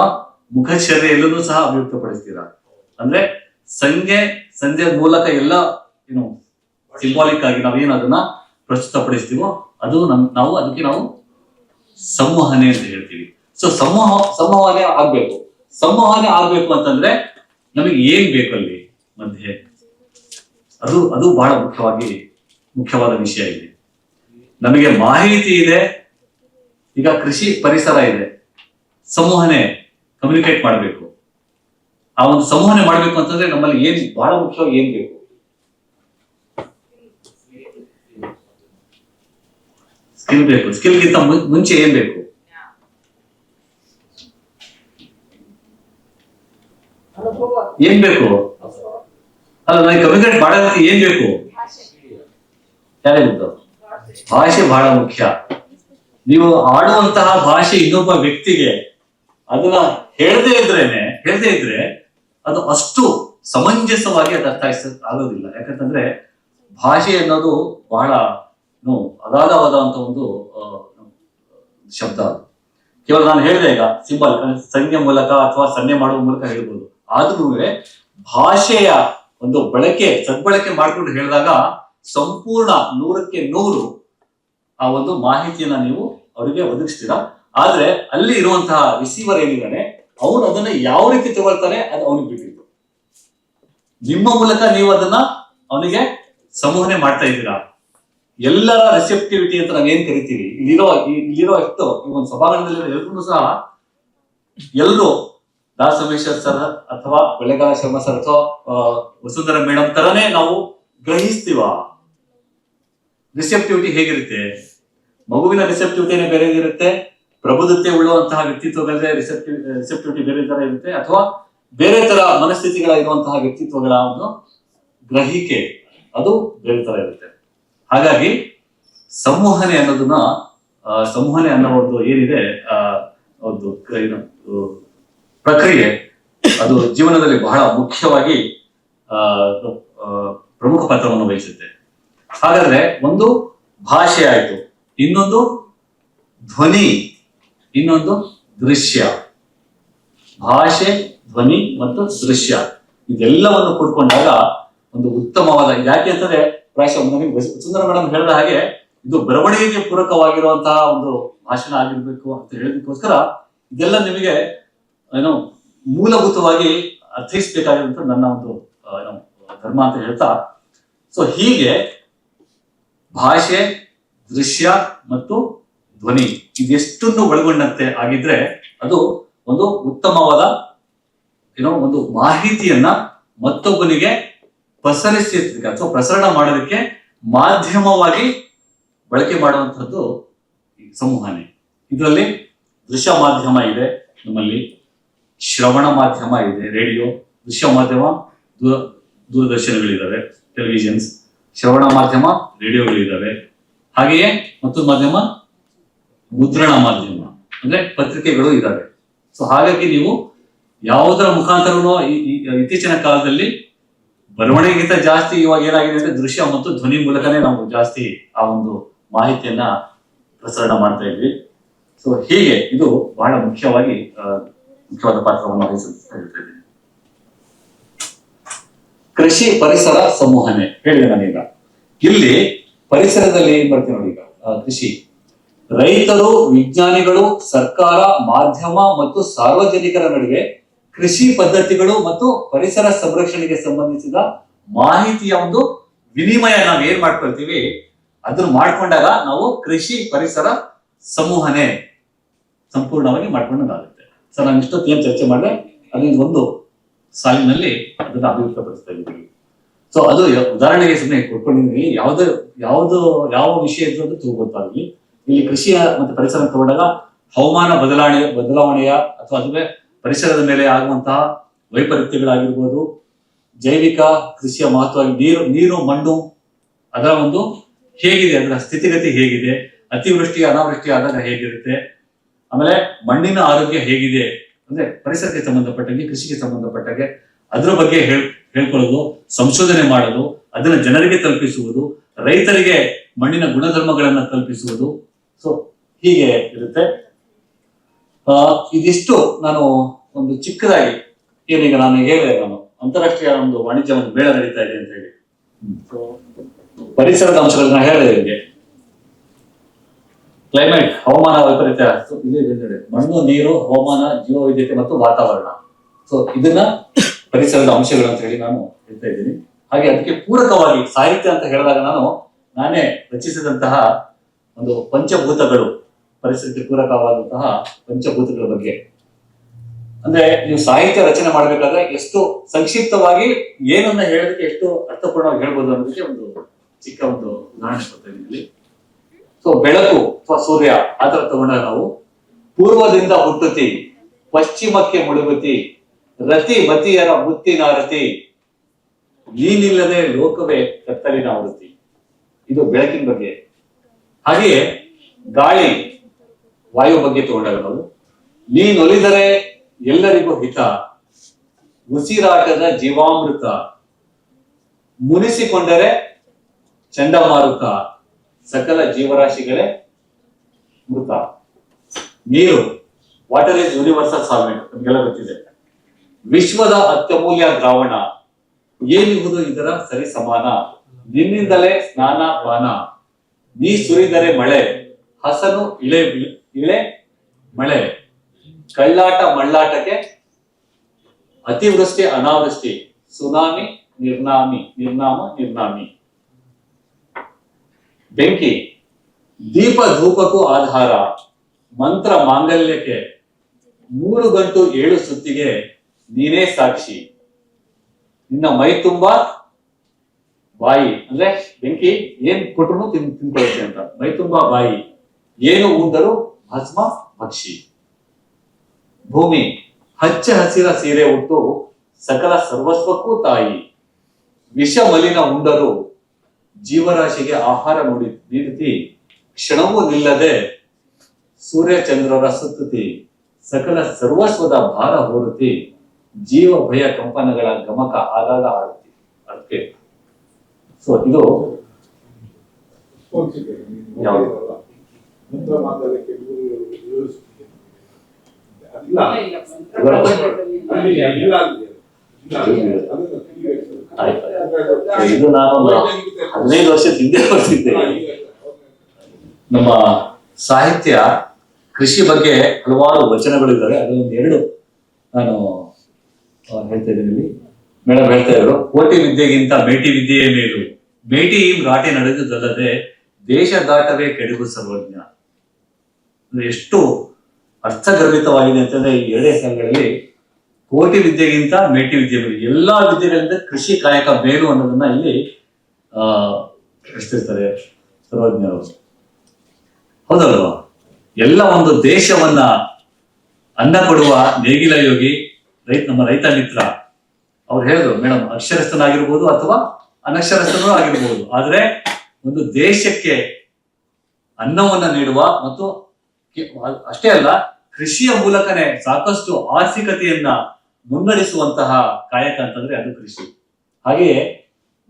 ಮುಖಚರ್ಯೆಯಲ್ಲೂ ಸಹ ಅಭಿವ್ಯಕ್ತಪಡಿಸ್ತೀರಾ. ಅಂದ್ರೆ ಸಂಜೆ ಮೂಲಕ ಎಲ್ಲ ಏನು ಸಿಂಬಾಲಿಕ್ ಆಗಿ ನಾವೇನು ಅದನ್ನ ಪ್ರಸ್ತುತಪಡಿಸ್ತೀವೋ ಅದು ನಾವು ಅದಕ್ಕೆ ನಾವು ಸಂವಹನೆ ಅಂತ ಹೇಳ್ತೀವಿ. ಸೊ ಸಂವಹನೆ ಆಗ್ಬೇಕು. ಸಂವಹನೆ ಆಗ್ಬೇಕು ಅಂತಂದ್ರೆ ನಮಗೆ ಏನ್ ಬೇಕು ಅಲ್ಲಿ ಮಧ್ಯೆ? ಅದು ಬಹಳ ಮುಖ್ಯವಾದ ವಿಷಯ ಇದೆ. ನಮಗೆ ಮಾಹಿತಿ ಇದೆ, ಈಗ ಕೃಷಿ ಪರಿಸರ ಇದೆ, ಸಂವಹನೆ ಕಮ್ಯುನಿಕೇಟ್ ಮಾಡಬೇಕು. ಆ ಒಂದು ಸಂವಹನೆ ಮಾಡ್ಬೇಕು ಅಂತಂದ್ರೆ ನಮ್ಮಲ್ಲಿ ಏನ್ ಬಹಳ ಮುಖ್ಯವಾಗಿ ಏನ್ ಬೇಕು? ಸ್ಕಿಲ್ ಬೇಕು. ಸ್ಕಿಲ್ಗಿಂತ ಮುಂಚೆ ಏನ್ ಬೇಕು? ಏನ್ ಬೇಕು? ಅಲ್ಲ, ನನಗೆ ಕಮ್ಯುನಿಕೇಟ್ ಮಾಡೋದಕ್ಕೆ ಏನ್ ಬೇಕು? ಯಾರಿಗೂ ಭಾಷೆ ಬಹಳ ಮುಖ್ಯ. ನೀವು ಆಡುವಂತಹ ಭಾಷೆ ಇನ್ನೊಬ್ಬ ವ್ಯಕ್ತಿಗೆ ಅದನ್ನ ಹೇಳದೇ ಇದ್ರೆ ಅದು ಅಷ್ಟು ಸಮಂಜಸವಾಗಿ ಅದು ಆಗೋದಿಲ್ಲ. ಯಾಕಂತಂದ್ರೆ ಭಾಷೆ ಅನ್ನೋದು ಬಹಳ ಅಗಾಧವಾದಂತ ಒಂದು ಶಬ್ದ. ಅದು ಕೇವಲ ನಾನು ಹೇಳಿದೆ ಈಗ ಸಿಂಬಲ್ ಸಂಜ್ಞೆ ಮೂಲಕ ಅಥವಾ ಸನ್ನೆ ಮಾಡುವ ಮೂಲಕ ಹೇಳ್ಬೋದು. ಆದ್ರೂ ಭಾಷೆಯ ಒಂದು ಸದ್ಬಳಕೆ ಮಾಡ್ಕೊಂಡು ಹೇಳಿದಾಗ ಸಂಪೂರ್ಣ 100ಕ್ಕೆ 100 ಆ ಒಂದು ಮಾಹಿತಿಯನ್ನ ನೀವು ಅವರಿಗೆ ಒದಗಿಸ್ತೀರಾ. ಆದ್ರೆ ಅಲ್ಲಿ ಇರುವಂತಹ ರಿಸೀವರ್ ಏನಿದ್ದಾನೆ ಅವನು ಅದನ್ನ ಯಾವ ರೀತಿ ತಗೊಳ್ತಾನೆ ಅದು ಅವನಿಗೆ ಬಿಟ್ಟಿದ್ದು. ನಿಮ್ಮ ಮೂಲಕ ನೀವು ಅದನ್ನ ಅವನಿಗೆ ಸಂವಹನೆ ಮಾಡ್ತಾ ಇದ್ದೀರಾ. ಎಲ್ಲರ ರಿಸೆಪ್ಟಿವಿಟಿ ಅಂತ ನಾವೇನ್ ಕರಿತೀವಿ, ಇಲ್ಲಿರೋ ಎಷ್ಟು ಈ ಒಂದು ಸಭಾಂಗಣದಲ್ಲಿ ಎಲ್ಲರೂ ಸಹ ಎಲ್ಲರೂ ದಾಸಮೇಶ್ವರ್ ಸರ್ ಅಥವಾ ಬೆಳೆಗಾಲ ಶರ್ಮಾ ಸರ್ ಅಥವಾ ವಸುಂಧರಾ ಮೇಡಮ್ ತರನೇ ನಾವು ಗ್ರಹಿಸ್ತೀವ. ರಿಸೆಪ್ಟಿವಿಟಿ ಹೇಗಿರುತ್ತೆ? ಮಗುವಿನ ರಿಸೆಪ್ಟಿವಿಟಿನೇ ಬೇರೆ ಇರುತ್ತೆ, ಪ್ರಬುದ್ಧತೆ ಉಳ್ಳುವಂತಹ ವ್ಯಕ್ತಿತ್ವಗಳೇ ರಿಸೆಪ್ಟಿವಿಟಿ ಬೇರೆ ತರ ಇರುತ್ತೆ, ಅಥವಾ ಬೇರೆ ತರ ಮನಸ್ಥಿತಿಗಳ ಇರುವಂತಹ ವ್ಯಕ್ತಿತ್ವಗಳ ಒಂದು ಗ್ರಹಿಕೆ ಅದು ಬೇರೆ ತರ ಇರುತ್ತೆ. ಹಾಗಾಗಿ ಸಂವಹನೆ ಅನ್ನೋ ಒಂದು ಏನಿದೆ ಒಂದು ಪ್ರಕ್ರಿಯೆ ಅದು ಜೀವನದಲ್ಲಿ ಬಹಳ ಮುಖ್ಯವಾಗಿ ಪ್ರಮುಖ ಪಾತ್ರವನ್ನು ವಹಿಸುತ್ತೆ. ಹಾಗಾದ್ರೆ ಒಂದು ಭಾಷೆ ಆಯ್ತು, ಇನ್ನೊಂದು ಧ್ವನಿ, ಇನ್ನೊಂದು ದೃಶ್ಯ. ಭಾಷೆ, ಧ್ವನಿ ಮತ್ತು ದೃಶ್ಯ ಇದೆಲ್ಲವನ್ನು ಕೂಡ್ಕೊಂಡಾಗ ಒಂದು ಉತ್ತಮವಾದ, ಯಾಕೆ ಅಂತಂದ್ರೆ ಪ್ರಾಯಶಃ ವಸುಂಧರಾ ಮೇಡಮ್ ಹೇಳಿದ ಹಾಗೆ ಇದು ಬರವಣಿಗೆಗೆ ಪೂರಕವಾಗಿರುವಂತಹ ಒಂದು ಭಾಷಣ ಆಗಿರ್ಬೇಕು ಅಂತ ಹೇಳೋದಕ್ಕೋಸ್ಕರ ಇದೆಲ್ಲ ನಿಮಗೆ ಮೂಲಭೂತವಾಗಿ ಅರ್ಥೈಸಬೇಕಾಗಿರುವಂತ ನನ್ನ ಒಂದು ಧರ್ಮ ಅಂತ ಹೇಳ್ತಾ, ಸೊ ಹೀಗೆ ಭಾಷೆ, ದೃಶ್ಯ ಮತ್ತು ಧ್ವನಿ ಇದೆಷ್ಟನ್ನು ಒಳಗೊಂಡಂತೆ ಆಗಿದ್ರೆ ಅದು ಒಂದು ಉತ್ತಮವಾದ ಒಂದು ಮಾಹಿತಿಯನ್ನ ಮತ್ತೊಬ್ಬನಿಗೆ ಪಸರಿಸಲಿಕ್ಕೆ ಅಥವಾ ಪ್ರಸರಣ ಮಾಡೋದಕ್ಕೆ ಮಾಧ್ಯಮವಾಗಿ ಬಳಕೆ ಮಾಡುವಂತಹದ್ದು ಸಂವಹನೆ. ಇದರಲ್ಲಿ ದೃಶ್ಯ ಮಾಧ್ಯಮ ಇದೆ, ನಮ್ಮಲ್ಲಿ ಶ್ರವಣ ಮಾಧ್ಯಮ ಇದೆ, ರೇಡಿಯೋ. ದೃಶ್ಯ ಮಾಧ್ಯಮ ದೂರದರ್ಶನಗಳಿದ್ದಾವೆ, ಟೆಲಿವಿಷನ್ಸ್. ಶ್ರವಣ ಮಾಧ್ಯಮ ರೇಡಿಯೋಗಳಿದ್ದಾವೆ. ಹಾಗೆಯೇ ಮತ್ತೊಂದು ಮಾಧ್ಯಮ ಮುದ್ರಣ ಮಾಧ್ಯಮ ಅಂದ್ರೆ ಪತ್ರಿಕೆಗಳು ಇದ್ದಾವೆ. ಸೊ ಹಾಗಾಗಿ ನೀವು ಯಾವುದರ ಮುಖಾಂತರನೋ ಇತ್ತೀಚಿನ ಕಾಲದಲ್ಲಿ ಬರವಣಿಗೆಗಿಂತ ಜಾಸ್ತಿ ಇವಾಗ ಏನಾಗಿದೆ ಅಂದ್ರೆ ದೃಶ್ಯ ಮತ್ತು ಧ್ವನಿ ಮೂಲಕನೇ ನಾವು ಜಾಸ್ತಿ ಆ ಒಂದು ಮಾಹಿತಿಯನ್ನ ಪ್ರಸರಣ ಮಾಡ್ತಾ ಇದ್ವಿ. ಸೊ ಹೀಗೆ ಇದು ಬಹಳ ಮುಖ್ಯವಾಗಿ ಮುಖ್ಯವಾದ ಪಾತ್ರವನ್ನು ವಹಿಸುತ್ತೆ ಹೇಳ್ತಾ ಇದ್ದೀನಿ. ಕೃಷಿ ಪರಿಸರ ಸಂವಹನೆ ಹೇಳಿದೆ ನಾನೀಗ. ಇಲ್ಲಿ ಪರಿಸರದಲ್ಲಿ ಏನ್ ಬರ್ತೀವಿ ನೋಡಿ, ಈಗ ಕೃಷಿ, ರೈತರು, ವಿಜ್ಞಾನಿಗಳು, ಸರ್ಕಾರ, ಮಾಧ್ಯಮ ಮತ್ತು ಸಾರ್ವಜನಿಕರ ನಡುವೆ ಕೃಷಿ ಪದ್ಧತಿಗಳು ಮತ್ತು ಪರಿಸರ ಸಂರಕ್ಷಣೆಗೆ ಸಂಬಂಧಿಸಿದ ಮಾಹಿತಿಯ ಒಂದು ವಿನಿಮಯ ನಾವು ಏನ್ ಮಾಡ್ಕೊಳ್ತೀವಿ ಅದನ್ನ ಮಾಡ್ಕೊಂಡಾಗ ನಾವು ಕೃಷಿ ಪರಿಸರ ಸಂವಹನೆ ಸಂಪೂರ್ಣವಾಗಿ ಮಾಡ್ಕೊಂಡಾಗುತ್ತೆ. ಸರ್ ನಾನು ಇಷ್ಟೊತ್ತು ಏನ್ ಚರ್ಚೆ ಮಾಡಿದೆ ಅದರಿಂದ ಒಂದು ಸಾಲಿನಲ್ಲಿ ಅದನ್ನ ಅಭಿವೃದ್ಧಿಪಡಿಸ್ತಾ ಇದ್ದೀವಿ. ಸೊ ಅದು ಉದಾಹರಣೆಗೆ ಸುಮ್ಮನೆ ಕೊಟ್ಕೊಂಡಿದ್ದೀನಿ. ಯಾವ ವಿಷಯ ಇದ್ರೂ ಅದು ಗೊತ್ತಾಗಲಿ. ಇಲ್ಲಿ ಕೃಷಿಯ ಮತ್ತೆ ಪರಿಸರ ತಗೊಂಡಾಗ ಹವಾಮಾನ ಬದಲಾವಣೆಯ ಅಥವಾ ಅದುವೇ ಪರಿಸರದ ಮೇಲೆ ಆಗುವಂತಹ ವೈಪರೀತ್ಯಗಳಾಗಿರ್ಬೋದು, ಜೈವಿಕ ಕೃಷಿಯ ಮಹತ್ವ, ನೀರು ಮಣ್ಣು ಅದರ ಒಂದು ಹೇಗಿದೆ, ಅದರ ಸ್ಥಿತಿಗತಿ ಹೇಗಿದೆ, ಅತಿವೃಷ್ಟಿ ಅನಾವೃಷ್ಟಿ ಆದಾಗ ಹೇಗಿರುತ್ತೆ, ಆಮೇಲೆ ಮಣ್ಣಿನ ಆರೋಗ್ಯ ಹೇಗಿದೆ ಅಂದ್ರೆ ಪರಿಸರಕ್ಕೆ ಸಂಬಂಧಪಟ್ಟಾಗೆ, ಕೃಷಿಗೆ ಸಂಬಂಧಪಟ್ಟಾಗೆ ಅದ್ರ ಬಗ್ಗೆ ಹೇಳ್ಕೊಳ್ಳೋದು, ಸಂಶೋಧನೆ ಮಾಡೋದು, ಅದನ್ನ ಜನರಿಗೆ ತಲುಪಿಸುವುದು, ರೈತರಿಗೆ ಮಣ್ಣಿನ ಗುಣಧರ್ಮಗಳನ್ನ ತಲುಪಿಸುವುದು. ಸೊ ಹೀಗೆ ಇರುತ್ತೆ. ಇದಿಷ್ಟು ನಾನು ಒಂದು ಚಿಕ್ಕದಾಗಿ ಏನೀಗ ನಾನು ಹೇಳಿದೆ, ನಾನು ಅಂತಾರಾಷ್ಟ್ರೀಯ ಒಂದು ವಾಣಿಜ್ಯ ಒಂದು ಮೇಳ ನಡೀತಾ ಇದೆ ಅಂತ ಹೇಳಿ ಪರಿಸರದ ಅಂಶಗಳನ್ನ ಹೇಳಿದೆ. ನಿಮಗೆ ಕ್ಲೈಮೇಟ್, ಹವಾಮಾನ ವೈಪರೀತ್ಯ, ಮಣ್ಣು, ನೀರು, ಹವಾಮಾನ, ಜೀವವೈವಿಧ್ಯತೆ ಮತ್ತು ವಾತಾವರಣ. ಸೊ ಇದನ್ನ ಪರಿಸರದ ಅಂಶಗಳು ಅಂತ ಹೇಳಿ ನಾನು ಹೇಳ್ತಾ ಇದ್ದೀನಿ. ಹಾಗೆ ಅದಕ್ಕೆ ಪೂರಕವಾಗಿ ಸಾಹಿತ್ಯ ಅಂತ ಹೇಳಿದಾಗ ನಾನೇ ರಚಿಸಿದಂತಹ ಒಂದು ಪಂಚಭೂತಗಳು, ಪರಿಸರಕ್ಕೆ ಪೂರಕವಾದಂತಹ ಪಂಚಭೂತಗಳ ಬಗ್ಗೆ. ಅಂದ್ರೆ ನೀವು ಸಾಹಿತ್ಯ ರಚನೆ ಮಾಡ್ಬೇಕಾದ್ರೆ ಎಷ್ಟು ಸಂಕ್ಷಿಪ್ತವಾಗಿ ಏನನ್ನ ಹೇಳೋದಕ್ಕೆ ಎಷ್ಟು ಅರ್ಥಪೂರ್ಣವಾಗಿ ಹೇಳ್ಬೋದು ಅನ್ನೋದಕ್ಕೆ ಒಂದು ಚಿಕ್ಕ ಒಂದು ಉದಾಹರಣೆ ಕೊಡ್ತಾ ಇದ್ದೀನಿ. ಸೊ ಬೆಳಕು ಅಥವಾ ಸೂರ್ಯ ಆತರ ತಗೊಂಡಾಗ ನಾವು ಪೂರ್ವದಿಂದ ಹುಟ್ಟುತ್ತಿ, ಪಶ್ಚಿಮಕ್ಕೆ ಮುಳುಗುತ್ತಿ, ರತಿ ಮತಿಯರ ಮುತ್ತಿನಾರತಿ, ನೀನಿಲ್ಲದೆ ಲೋಕವೇ ಕತ್ತಲಿನ ಆವೃತ್ತಿ. ಇದು ಬೆಳಕಿನ ಬಗ್ಗೆ. ಹಾಗೆಯೇ ಗಾಳಿ, ವಾಯು ಬಗ್ಗೆ ತಗೊಂಡಾಗ ನಾವು ನೀನೊಲಿದರೆ ಎಲ್ಲರಿಗೂ ಹಿತ, ಉಸಿರಾಟದ ಜೀವಾಮೃತ, ಮುನಿಸಿಕೊಂಡರೆ ಚಂಡಮಾರುತ, ಸಕಲ ಜೀವರಾಶಿಗಳೇ ಮೃತ. ನೀರು, ವಾಟರ್ ಇಸ್ ಯೂನಿವರ್ಸಲ್ ಸಾಲ್ವೆಂಟ್, ನಮಗೆಲ್ಲ ಗೊತ್ತಿದೆ. ವಿಶ್ವದ ಅತ್ಯಮೂಲ್ಯ ದ್ರಾವಣ, ಏನಿರುವುದು ಇದರ ಸರಿ ಸಮಾನ, ನಿನ್ನಿಂದಲೇ ಸ್ನಾನ ಪಾನ, ನೀ ಸುರಿದರೆ ಮಳೆ, ಹಸನು ಇಳೆ ಮಳೆ, ಕಳ್ಳಾಟ ಮಳ್ಳಾಟಕ್ಕೆ ಅತಿವೃಷ್ಟಿ ಅನಾವೃಷ್ಟಿ, ಸುನಾಮಿ ನಿರ್ನಾಮಿ. ಬೆಂಕಿ, ದೀಪ ಧೂಪಕ್ಕೂ ಆಧಾರ, ಮಂತ್ರ ಮಾಂಗಲ್ಯಕ್ಕೆ, 3 ಗಂಟು 7 ಸುತ್ತಿಗೆ ನೀನೇ ಸಾಕ್ಷಿ, ನಿನ್ನ ಮೈ ತುಂಬಾ ಬಾಯಿ, ಅಂದ್ರೆ ಬೆಂಕಿ ಏನ್ ಕೊಟ್ರು ತಿನ್ಕೊಳ್ಳುತ್ತೆ ಅಂತ, ಮೈ ತುಂಬಾ ಬಾಯಿ, ಏನು ಉಂಡರೂ ಭಸ್ಮ ಭಕ್ಷಿ. ಭೂಮಿ, ಹಚ್ಚ ಹಸಿರ ಸೀರೆ ಉಟ್ಟು ಸಕಲ ಸರ್ವಸ್ವಕ್ಕೂ ತಾಯಿ, ವಿಷ ಮಲಿನ ಉಂಡರು ಜೀವರಾಶಿಗೆ ಆಹಾರ ನೀಡುತ್ತಿ, ಕ್ಷಣವೂ ನಿಲ್ಲದೆ ಸೂರ್ಯ ಚಂದ್ರರ ಸುತ್ತುತ್ತಿ, ಸಕಲ ಸರ್ವಸ್ವದ ಭಾರ ಹೊರುತ್ತಿ, ಜೀವ ಭಯ ಕಂಪನಗಳ ಗಮಕ ಆಗಾಗ ಆಡುತ್ತಿ. ಅದಕ್ಕೆ ಸೊ ಇದು ಇದು ನಾನು 15 ವರ್ಷದ ಹಿಂದೆ ಬರ್ತಿದ್ದೆ. ನಮ್ಮ ಸಾಹಿತ್ಯ ಕೃಷಿ ಬಗ್ಗೆ ಹಲವಾರು ವಚನಗಳಿದ್ದಾವೆ. ಅದೊಂದು 2 ನಾನು ಹೇಳ್ತಾ ಇದ್ದೀನಿ. ಮೇಡಮ್ ಹೇಳ್ತಾ ಇದ್ರು, ಕೋಟಿ ವಿದ್ಯೆಗಿಂತ ಮೇಟಿ ವಿದ್ಯೆಯೇ ಮೇಲು, ಮೇಟಿ ರಾಟೆ ನಡೆದುದಲ್ಲದೆ ದೇಶ ದಾಟವೇ ಕೆಡುಗು ಸರ್ವಜ್ಞ. ಎಷ್ಟು ಅರ್ಥಗರ್ಭಿತವಾಗಿದೆ ಅಂತಂದ್ರೆ ಈ 2 ಸಾಲುಗಳಲ್ಲಿ ಕೋಟಿ ವಿದ್ಯೆಗಿಂತ ಮೇಟಿ ವಿದ್ಯೆ ಮೇಲು, ಎಲ್ಲಾ ವಿದ್ಯೆಗಳಿಂದ ಕೃಷಿ ಕಾಯಕ ಮೇಲು ಅನ್ನೋದನ್ನ ಇಲ್ಲಿ ತಿಳಿಸ್ತಿರ್ತಾರೆ ಸರ್ವಜ್ಞರು. ಹೌದಲ್ವಾ? ಎಲ್ಲ ಒಂದು ದೇಶವನ್ನ ಅನ್ನ ಕೊಡುವ ನೇಗಿಲ ಯೋಗಿ ನಮ್ಮ ರೈತ ಮಿತ್ರ ಅವ್ರು ಹೇಳಿದ್ರು, ಮೇಡಮ್ ಅಕ್ಷರಸ್ಥನಾಗಿರ್ಬೋದು ಅಥವಾ ಅನಕ್ಷರಸ್ಥನೂ ಆಗಿರ್ಬೋದು, ಆದ್ರೆ ಒಂದು ದೇಶಕ್ಕೆ ಅನ್ನವನ್ನ ನೀಡುವ ಮತ್ತು ಅಷ್ಟೇ ಅಲ್ಲ, ಕೃಷಿಯ ಮೂಲಕನೇ ಸಾಕಷ್ಟು ಆರ್ಥಿಕತೆಯನ್ನ ಮುನ್ನಡೆಸುವಂತಹ ಕಾಯಕ ಅಂತಂದ್ರೆ ಅದು ಕೃಷಿ. ಹಾಗೆಯೇ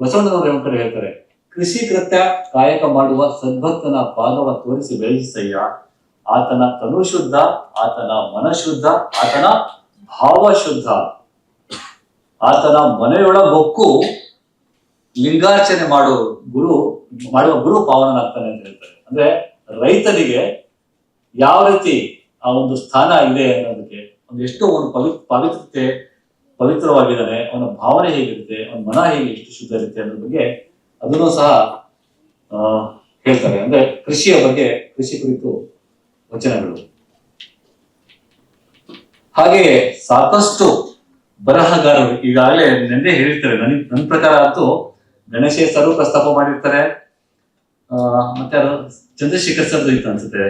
ಬಸವಣ್ಣನವರು ಒಂದು ಕಡೆ ಹೇಳ್ತಾರೆ, ಕೃಷಿ ಕೃತ್ಯ ಕಾಯಕ ಮಾಡುವ ಸದ್ಭಕ್ತನ ಪಾದವ ತೋರಿಸಿ ಬೆಳೆಸಯ್ಯ, ಆತನ ತನು ಶುದ್ಧ, ಆತನ ಮನ ಶುದ್ಧ, ಆತನ ಭಾವ ಶುದ್ಧ, ಆತನ ಮನೆಯೊಳಗೊಕ್ಕು ಲಿಂಗಾರ್ಚನೆ ಮಾಡುವ ಗುರು ಪಾವನನಾಗ್ತಾನೆ ಅಂತ ಹೇಳ್ತಾರೆ. ಅಂದ್ರೆ ರೈತನಿಗೆ ಯಾವ ರೀತಿ ಆ ಒಂದು ಸ್ಥಾನ ಇದೆ ಅನ್ನೋದಕ್ಕೆ, ಒಂದು ಎಷ್ಟು ಒಂದು ಪವಿತ್ರವಾಗಿದ್ದಾನೆ, ಅವನ ಭಾವನೆ ಹೇಗಿರುತ್ತೆ, ಅವನ ಮನ ಹೇಗೆ ಎಷ್ಟು ಶುದ್ಧ ಇರುತ್ತೆ ಅನ್ನೋದ್ರ ಬಗ್ಗೆ ಅದನ್ನು ಸಹ ಹೇಳ್ತಾರೆ. ಅಂದ್ರೆ ಕೃಷಿಯ ಬಗ್ಗೆ, ಕೃಷಿ ಕುರಿತು ವಚನಗಳು. ಹಾಗೆಯೇ ಸಾಕಷ್ಟು ಬರಹಗಾರರು ಈಗಾಗಲೇ ನೆನ್ನೆ ಹೇಳಿರ್ತಾರೆ. ನನ್ನ ಪ್ರಕಾರ ಅಂತೂ ಗಣೇಶ ಸರ್ ಪ್ರಸ್ತಾಪ ಮಾಡಿರ್ತಾರೆ, ಮತ್ತೆ ಯಾರು ಚಂದ್ರಶೇಖರ್ ಸರ್ ಇತ್ತು ಅನ್ಸುತ್ತೆ,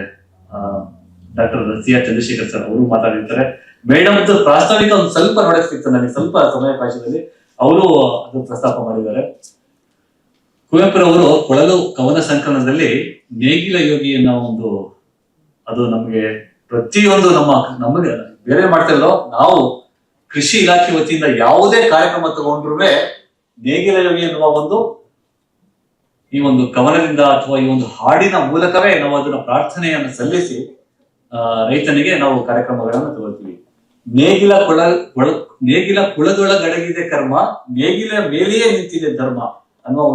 ಡಾಕ್ಟರ್ ಸಿ.ಆರ್. ಚಂದ್ರಶೇಖರ್ ಸರ್ ಅವರು ಮಾತಾಡಿರ್ತಾರೆ. ಮೇಡಮ್ ಪ್ರಾಸ್ತಾವಿಕ ಒಂದು ಸ್ವಲ್ಪ ನೋಡಕ್ ಸಿಗ್ತದೆ ನನಗೆ, ಸ್ವಲ್ಪ ಸಮಯಾವಕಾಶದಲ್ಲಿ ಅವರು ಅದು ಪ್ರಸ್ತಾಪ ಮಾಡಿದ್ದಾರೆ. ಕುವೆಂಪುರವರು ಕೊಳಲು ಕವನ ಸಂಕಲನದಲ್ಲಿ ನೇಗಿಲ ಯೋಗಿ ಅನ್ನೋ ಒಂದು, ಅದು ನಮಗೆ ಪ್ರತಿಯೊಂದು ನಮಗೆ ಬೇರೆ ಮಾಡ್ತಿರಲ್ಲ, ನಾವು ಕೃಷಿ ಇಲಾಖೆ ವತಿಯಿಂದ ಯಾವುದೇ ಕಾರ್ಯಕ್ರಮ ತಗೊಂಡ್ರು ನೇಗಿಲ ಯೋಗಿ ಎನ್ನುವ ಈ ಒಂದು ಕವನದಿಂದ ಅಥವಾ ಈ ಒಂದು ಹಾಡಿನ ಮೂಲಕವೇ ನಾವು ಅದನ್ನ ಪ್ರಾರ್ಥನೆಯನ್ನು ಸಲ್ಲಿಸಿ ರೈತನಿಗೆ ನಾವು ಕಾರ್ಯಕ್ರಮಗಳನ್ನು ತಗೊಳ್ತೀವಿ. ನೇಗಿಲ ಕುಳದೊಳಗಡಗಿದೆ ಕರ್ಮ, ನೇಗಿಲ ಮೇಲೆಯೇ ನಿಂತಿದೆ ಧರ್ಮ ಅನ್ನುವ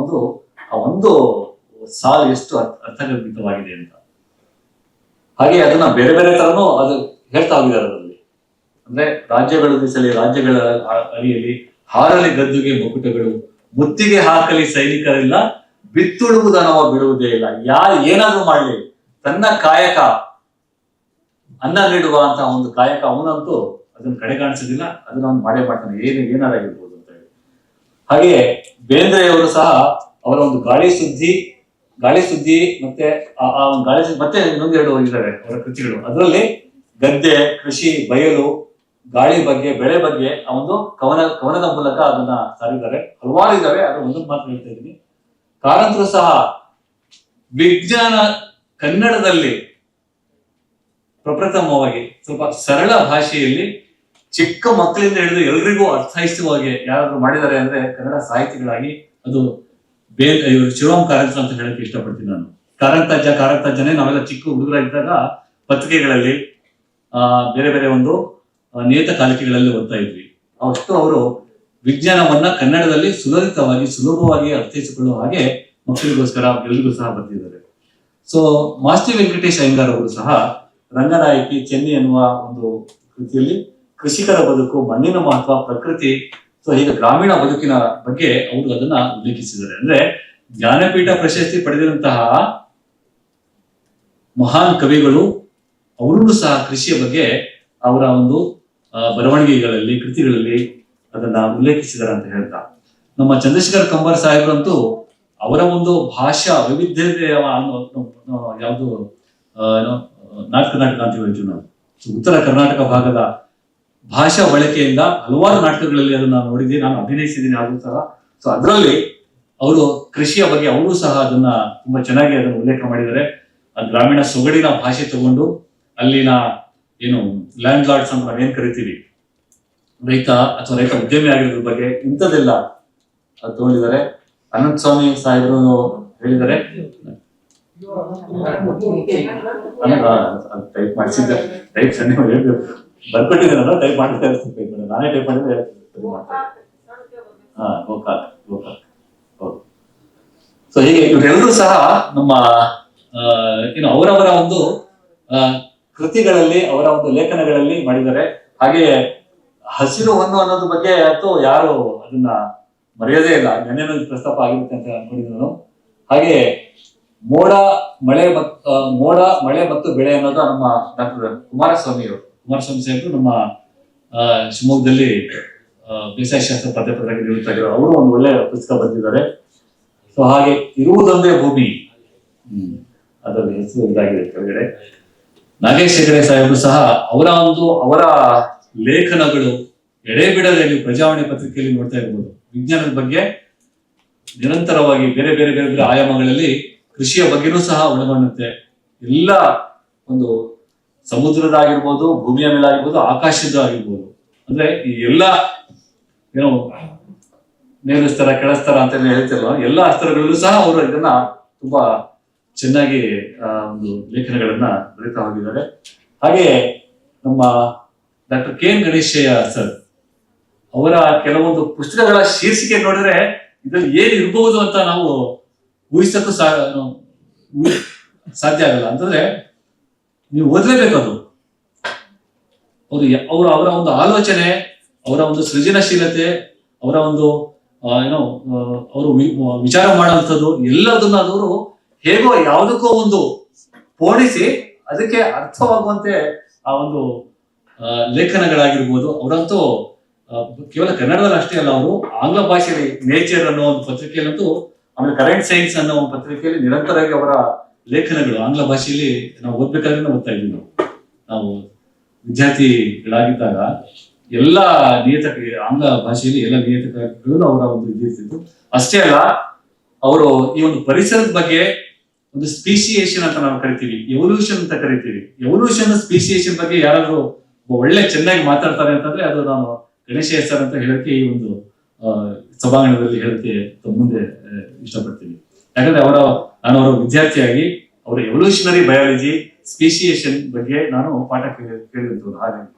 ಒಂದು ಸಾಲು ಎಷ್ಟು ಅರ್ಥಗರ್ಭಿತವಾಗಿದೆ ಅಂತ. ಹಾಗೆ ಅದನ್ನ ಬೇರೆ ಬೇರೆ ತರನು ಅದು ಹೇಳ್ತಾ ಹೋಗಿದ್ದಾರೆ ಅದರಲ್ಲಿ. ಅಂದ್ರೆ ರಾಜ್ಯಗಳು ದಿಸಲಿ ರಾಜ್ಯಗಳ ಅಡಿಯಲ್ಲಿ ಹಾರಲಿ ಗದ್ದುಗೆ ಮುಕುಟಗಳು, ಮುತ್ತಿಗೆ ಹಾಕಲಿ ಸೈನಿಕರಿಲ್ಲ, ಬಿತ್ತುಳುವುದನವ ಬಿಡುವುದೇ ಇಲ್ಲ. ಏನಾದ್ರೂ ಮಾಡ್ಲಿ, ತನ್ನ ಕಾಯಕ ಅನ್ನ ನೀಡುವ ಅಂತ ಒಂದು ಕಾಯಕ ಅವನಂತೂ ಅದನ್ನ ಕಡೆಗಾಣಿಸೋದಿಲ್ಲ, ಅದನ್ನ ಅವನು ಮಾಡೇ ಮಾಡ್ತಾನೆ, ಏನಾರಾಗಿರ್ಬೋದು ಅಂತ ಹೇಳಿ. ಹಾಗೆಯೇ ಬೇಂದ್ರೆಯವರು ಸಹ ಅವರ ಒಂದು ಗಾಳಿ ಸುದ್ದಿ ಮತ್ತೆ ಆ ಒಂದು ಗಾಳಿ ಸುದ್ದಿ ಮತ್ತೆ ಇನ್ನೊಂದೆರಡು ಇದ್ದಾರೆ ಅವರ ಕೃತಿಗಳು. ಅದರಲ್ಲಿ ಗದ್ದೆ, ಕೃಷಿ, ಬಯಲು, ಗಾಳಿ ಬಗ್ಗೆ, ಬೆಳೆ ಬಗ್ಗೆ ಆ ಒಂದು ಕವನದ ಮೂಲಕ ಅದನ್ನ ಸಾರಿದ್ದಾರೆ. ಹಲವಾರು ಇದ್ದಾವೆ, ಅದು ಒಂದೊಂದು ಮಾತ್ರ ಹೇಳ್ತಾ ಇದ್ದೀನಿ. ಕಾರಂತರು ಸಹ ವಿಜ್ಞಾನ ಕನ್ನಡದಲ್ಲಿ ಪ್ರಪ್ರಥಮವಾಗಿ ಸ್ವಲ್ಪ ಸರಳ ಭಾಷೆಯಲ್ಲಿ ಚಿಕ್ಕ ಮಕ್ಕಳಿಂದ ಹಿಡಿದು ಎಲ್ರಿಗೂ ಅರ್ಥೈಸುವಾಗೆ ಯಾರಾದ್ರೂ ಮಾಡಿದ್ದಾರೆ ಅಂದ್ರೆ ಕನ್ನಡ ಸಾಹಿತಿಗಳಾಗಿ ಅದು ಇವರು ಶಿವರಾಮ್ ಕಾರಂತ ಅಂತ ಹೇಳಕ್ಕೆ ಇಷ್ಟಪಡ್ತೀನಿ ನಾನು. ಕಾರಂತಜ್ಜನೇ ನಾವೆಲ್ಲ ಚಿಕ್ಕ ಹುಡುಗರಾಗಿದ್ದಾಗ ಪತ್ರಿಕೆಗಳಲ್ಲಿ ಬೇರೆ ಬೇರೆ ಒಂದು ನಿಯತಕಾಲಿಕೆಗಳಲ್ಲಿ ಓದ್ತಾ ಇದ್ವಿ. ಅಷ್ಟು ಅವರು ವಿಜ್ಞಾನವನ್ನ ಕನ್ನಡದಲ್ಲಿ ಸುಲಭವಾಗಿ ಅರ್ಥೈಸಿಕೊಳ್ಳುವ ಹಾಗೆ ಮಕ್ಕಳಿಗೋಸ್ಕರ ಎಲ್ರಿಗೂ ಸಹ ಬರ್ತಿದ್ದಾರೆ. ಸೊ ಮಾಸ್ತಿ ವೆಂಕಟೇಶ್ ಅಯ್ಯಂಗಾರ್ ಅವರು ಸಹ ರಂಗನಾಯಕಿ, ಚೆನ್ನಿ ಎನ್ನುವ ಒಂದು ಕೃತಿಯಲ್ಲಿ ಕೃಷಿಕರ ಬದುಕು, ಮಣ್ಣಿನ ಮಹತ್ವ, ಪ್ರಕೃತಿ, ಸೊ ಹೀಗೆ ಗ್ರಾಮೀಣ ಬದುಕಿನ ಬಗ್ಗೆ ಅವರು ಅದನ್ನ ಉಲ್ಲೇಖಿಸಿದ್ದಾರೆ. ಅಂದ್ರೆ ಜ್ಞಾನಪೀಠ ಪ್ರಶಸ್ತಿ ಪಡೆದಿರುವಂತಹ ಮಹಾನ್ ಕವಿಗಳು ಅವರೂ ಸಹ ಕೃಷಿಯ ಬಗ್ಗೆ ಅವರ ಒಂದು ಬರವಣಿಗೆಗಳಲ್ಲಿ, ಕೃತಿಗಳಲ್ಲಿ ಅದನ್ನ ಉಲ್ಲೇಖಿಸಿದ್ದಾರೆ ಅಂತ ಹೇಳ್ತಾ, ನಮ್ಮ ಚಂದ್ರಶೇಖರ್ ಕಂಬಾರ್ ಸಾಹೇಬರಂತೂ ಅವರ ಒಂದು ಭಾಷಾ ವೈವಿಧ್ಯತೆ ಯಾವುದು ನಾಟಕ ಅಂತ ಹೇಳ್ತೀವಿ ನಾವು. ಉತ್ತರ ಕರ್ನಾಟಕ ಭಾಗದ ಭಾಷಾ ಬಳಕೆಯಿಂದ ಹಲವಾರು ನಾಟಕಗಳಲ್ಲಿ ಅದನ್ನ ನೋಡಿದ್ದೀನಿ, ನಾನು ಅಭಿನಯಿಸಿದ್ದೀನಿ ಆದ್ರೂ ಸಹ. ಸೊ ಅದರಲ್ಲಿ ಅವರು ಕೃಷಿಯ ಬಗ್ಗೆ ಅವರು ಸಹ ಅದನ್ನ ತುಂಬಾ ಚೆನ್ನಾಗಿ ಅದನ್ನು ಉಲ್ಲೇಖ ಮಾಡಿದ್ದಾರೆ. ಆ ಗ್ರಾಮೀಣ ಸೊಗಡಿನ ಭಾಷೆ ತಗೊಂಡು ಅಲ್ಲಿನ ಏನು ಲ್ಯಾಂಡ್ ಲಾರ್ಡ್ಸ್ ಅಂತ ನಾವೇನ್ ಕರಿತೀವಿ, ರೈತ ಅಥವಾ ರೈತ ಉದ್ಯಮಿ ಆಗಿರೋದ್ರ ಬಗ್ಗೆ ಇಂಥದ್ದೆಲ್ಲ ತಗೊಂಡಿದ್ದಾರೆ. ಅನಂತ ಸ್ವಾಮಿ ಸಾಹೇಬರು ಹೇಳಿದ್ದಾರೆ, ಟೈಪ್ ಮಾಡಿಸಿದ್ದೆ, ಟೈಪ್ ಸಣ್ಣ ಬರ್ಕೊಟ್ಟಿದ್ದೇನಲ್ಲ, ಟೈಪ್ ಮಾಡಿದ್ರೆ ನಾನೇ ಟೈಪ್ ಮಾಡಿದ್ರೆ ಗೋಕಾಕ್. ಸೊ ಹೀಗೆ ಇವರೆಲ್ಲರೂ ಸಹ ನಮ್ಮ ಅವರವರ ಒಂದು ಕೃತಿಗಳಲ್ಲಿ, ಅವರ ಒಂದು ಲೇಖನಗಳಲ್ಲಿ ಮಾಡಿದ್ದಾರೆ. ಹಾಗೆಯೇ ಹಸಿರು ಹೊನ್ನು ಅನ್ನೋದ್ರ ಬಗ್ಗೆ ಅಂತೂ ಯಾರು ಅದನ್ನ ಮರೆಯೋದೇ ಇಲ್ಲ, ನೆನ್ನೆನೂ ಪ್ರಸ್ತಾಪ ಆಗಿರುತ್ತೆ ಅಂತ ಅನ್ಕೊಂಡಿದ್ದೆ ನಾನು. ಹಾಗೆ ಮೋಡ ಮಳೆ ಮತ್ತು ಬೆಳೆ ಅನ್ನೋದು ನಮ್ಮ ಡಾಕ್ಟರ್ ಕುಮಾರಸ್ವಾಮಿ ಸಾಹೇಬರು ನಮ್ಮ ಶಿವಮೊಗ್ಗದಲ್ಲಿ ಬೇಸಾಯ ಶಾಸ್ತ್ರ ಪ್ರಾಧ್ಯಾಪಕರಾಗಿ ನಿವೃತ್ತ ಆಗಿರೋ ಅವರು ಒಂದು ಒಳ್ಳೆ ಪುಸ್ತಕ ಬರೆದಿದ್ದಾರೆ. ಸೊ ಹಾಗೆ ಇರುವುದೊಂದೇ ಭೂಮಿ, ಅದರಲ್ಲಿ ಹೆಸರು ಇದಾಗಿದೆ ಕೆಳಗಡೆ. ನಾಗೇಶ್ ಹೆಗಡೆ ಸಾಹೇಬರು ಸಹ ಅವರ ಲೇಖನಗಳು ಎಡೆಬಿಡದೆ ನೀವು ಪ್ರಜಾವಾಣಿ ಪತ್ರಿಕೆಯಲ್ಲಿ ನೋಡ್ತಾ ಇರ್ಬೋದು. ವಿಜ್ಞಾನದ ಬಗ್ಗೆ ನಿರಂತರವಾಗಿ ಬೇರೆ ಬೇರೆ ಬೇರೆ ಬೇರೆ ಆಯಾಮಗಳಲ್ಲಿ ಕೃಷಿಯ ಬಗ್ಗೆನೂ ಸಹ ಒಳಗೊಂಡಂತೆ ಎಲ್ಲ ಒಂದು ಸಮುದ್ರದ ಆಗಿರ್ಬೋದು, ಭೂಮಿಯ ಮೇಲೆ ಆಗಿರ್ಬೋದು, ಆಕಾಶದ ಆಗಿರ್ಬೋದು, ಅಂದ್ರೆ ಈ ಎಲ್ಲ ಏನು ಮೇಲಸ್ತರ ಕೆಳಸ್ತರ ಅಂತ ಹೇಳ್ತಿರಲ್ಲ, ಎಲ್ಲ ಅಸ್ತರಗಳಲ್ಲೂ ಸಹ ಅವರು ಇದನ್ನ ತುಂಬಾ ಚೆನ್ನಾಗಿ ಒಂದು ಲೇಖನಗಳನ್ನ ಬರೀತಾ ಹೋಗಿದ್ದಾರೆ. ಹಾಗೆ ನಮ್ಮ doctor K N Ganeshaiah sir ಅವರ ಕೆಲವೊಂದು ಪುಸ್ತಕಗಳ ಶೀರ್ಷಿಕೆ ನೋಡಿದ್ರೆ ಇದ್ರಲ್ಲಿ ಏನ್ ಇರಬಹುದು ಅಂತ ನಾವು ಊಹಿಸಕ್ಕೂ ಸಾಧ್ಯ ಆಗಲ್ಲ. ಅಂತಂದ್ರೆ ನೀವು ಓದಲೇಬೇಕು ಅದು. ಅವರ ಒಂದು ಆಲೋಚನೆ, ಅವರ ಒಂದು ಸೃಜನಶೀಲತೆ, ಅವರ ಒಂದು ಅವರು ವಿಚಾರ ಮಾಡುವಂಥದ್ದು ಎಲ್ಲದನ್ನ ಅವರು ಹೇಗೋ ಯಾವುದಕ್ಕೋ ಒಂದು ಪೋಣಿಸಿ ಅದಕ್ಕೆ ಅರ್ಥವಾಗುವಂತೆ ಆ ಒಂದು ಲೇಖನಗಳಾಗಿರ್ಬೋದು. ಅವರಂತೂ ಕೇವಲ ಕನ್ನಡದಲ್ಲಿ ಅಷ್ಟೇ ಅಲ್ಲ, ಅವರು ಆಂಗ್ಲ ಭಾಷೆಯಲ್ಲಿ ನೇಚರ್ ಅನ್ನೋ ಒಂದು ಪತ್ರಿಕೆಯಲ್ಲಂತೂ, ಆಮೇಲೆ ಕರೆಂಟ್ ಸೈನ್ಸ್ ಅನ್ನೋ ಒಂದು ಪತ್ರಿಕೆಯಲ್ಲಿ ನಿರಂತರವಾಗಿ ಅವರ ಲೇಖನಗಳು ಆಂಗ್ಲ ಭಾಷೆಯಲ್ಲಿ ನಾವು ಓದ್ಬೇಕಾದ್ರೆ ಓದ್ತಾ ಇದ್ವಿ. ನಾವು ವಿದ್ಯಾರ್ಥಿಗಳಾಗಿದ್ದಾಗ ಎಲ್ಲ ಆಂಗ್ಲ ಭಾಷೆಯಲ್ಲಿ ಎಲ್ಲ ನಿಯತಕಾಲಿಗಳು ಅವರ ಒಂದು ಇದಿರ್ತಿತ್ತು. ಅಷ್ಟೇ ಅಲ್ಲ, ಅವರು ಈ ಒಂದು ಪರಿಸರದ ಬಗ್ಗೆ ಒಂದು ಸ್ಪೀಸಿಯೇಷನ್ ಅಂತ ನಾವು ಕರಿತೀವಿ, ಎವಲ್ಯೂಷನ್ ಅಂತ ಕರಿತೀವಿ. ಎವಲ್ಯೂಷನ್ ಸ್ಪೀಸಿಯೇಷನ್ ಬಗ್ಗೆ ಯಾರಾದ್ರೂ ಒಳ್ಳೆ ಚೆನ್ನಾಗಿ ಮಾತಾಡ್ತಾರೆ ಅಂತಂದ್ರೆ ಅದು ನಾನು ಗಣೇಶಯ್ಯ ಸರ್ ಅಂತ ಹೇಳಕ್ಕೆ ಈ ಒಂದು ಸಭಾಂಗಣದಲ್ಲಿ ಹೇಳಕ್ಕೆ ಮುಂದೆ ಇಷ್ಟಪಡ್ತೀನಿ. ಯಾಕಂದ್ರೆ ನಾನು ಅವರ ವಿದ್ಯಾರ್ಥಿಯಾಗಿ ಅವರ ಎವಲ್ಯೂಷನರಿ ಬಯಾಲಜಿ ಸ್ಪೀಸಿಯೇಷನ್ ಬಗ್ಗೆ ನಾನು ಪಾಠ ಕೇಳಿರ್ತದ್ದು. ಹಾಗಾಗಿ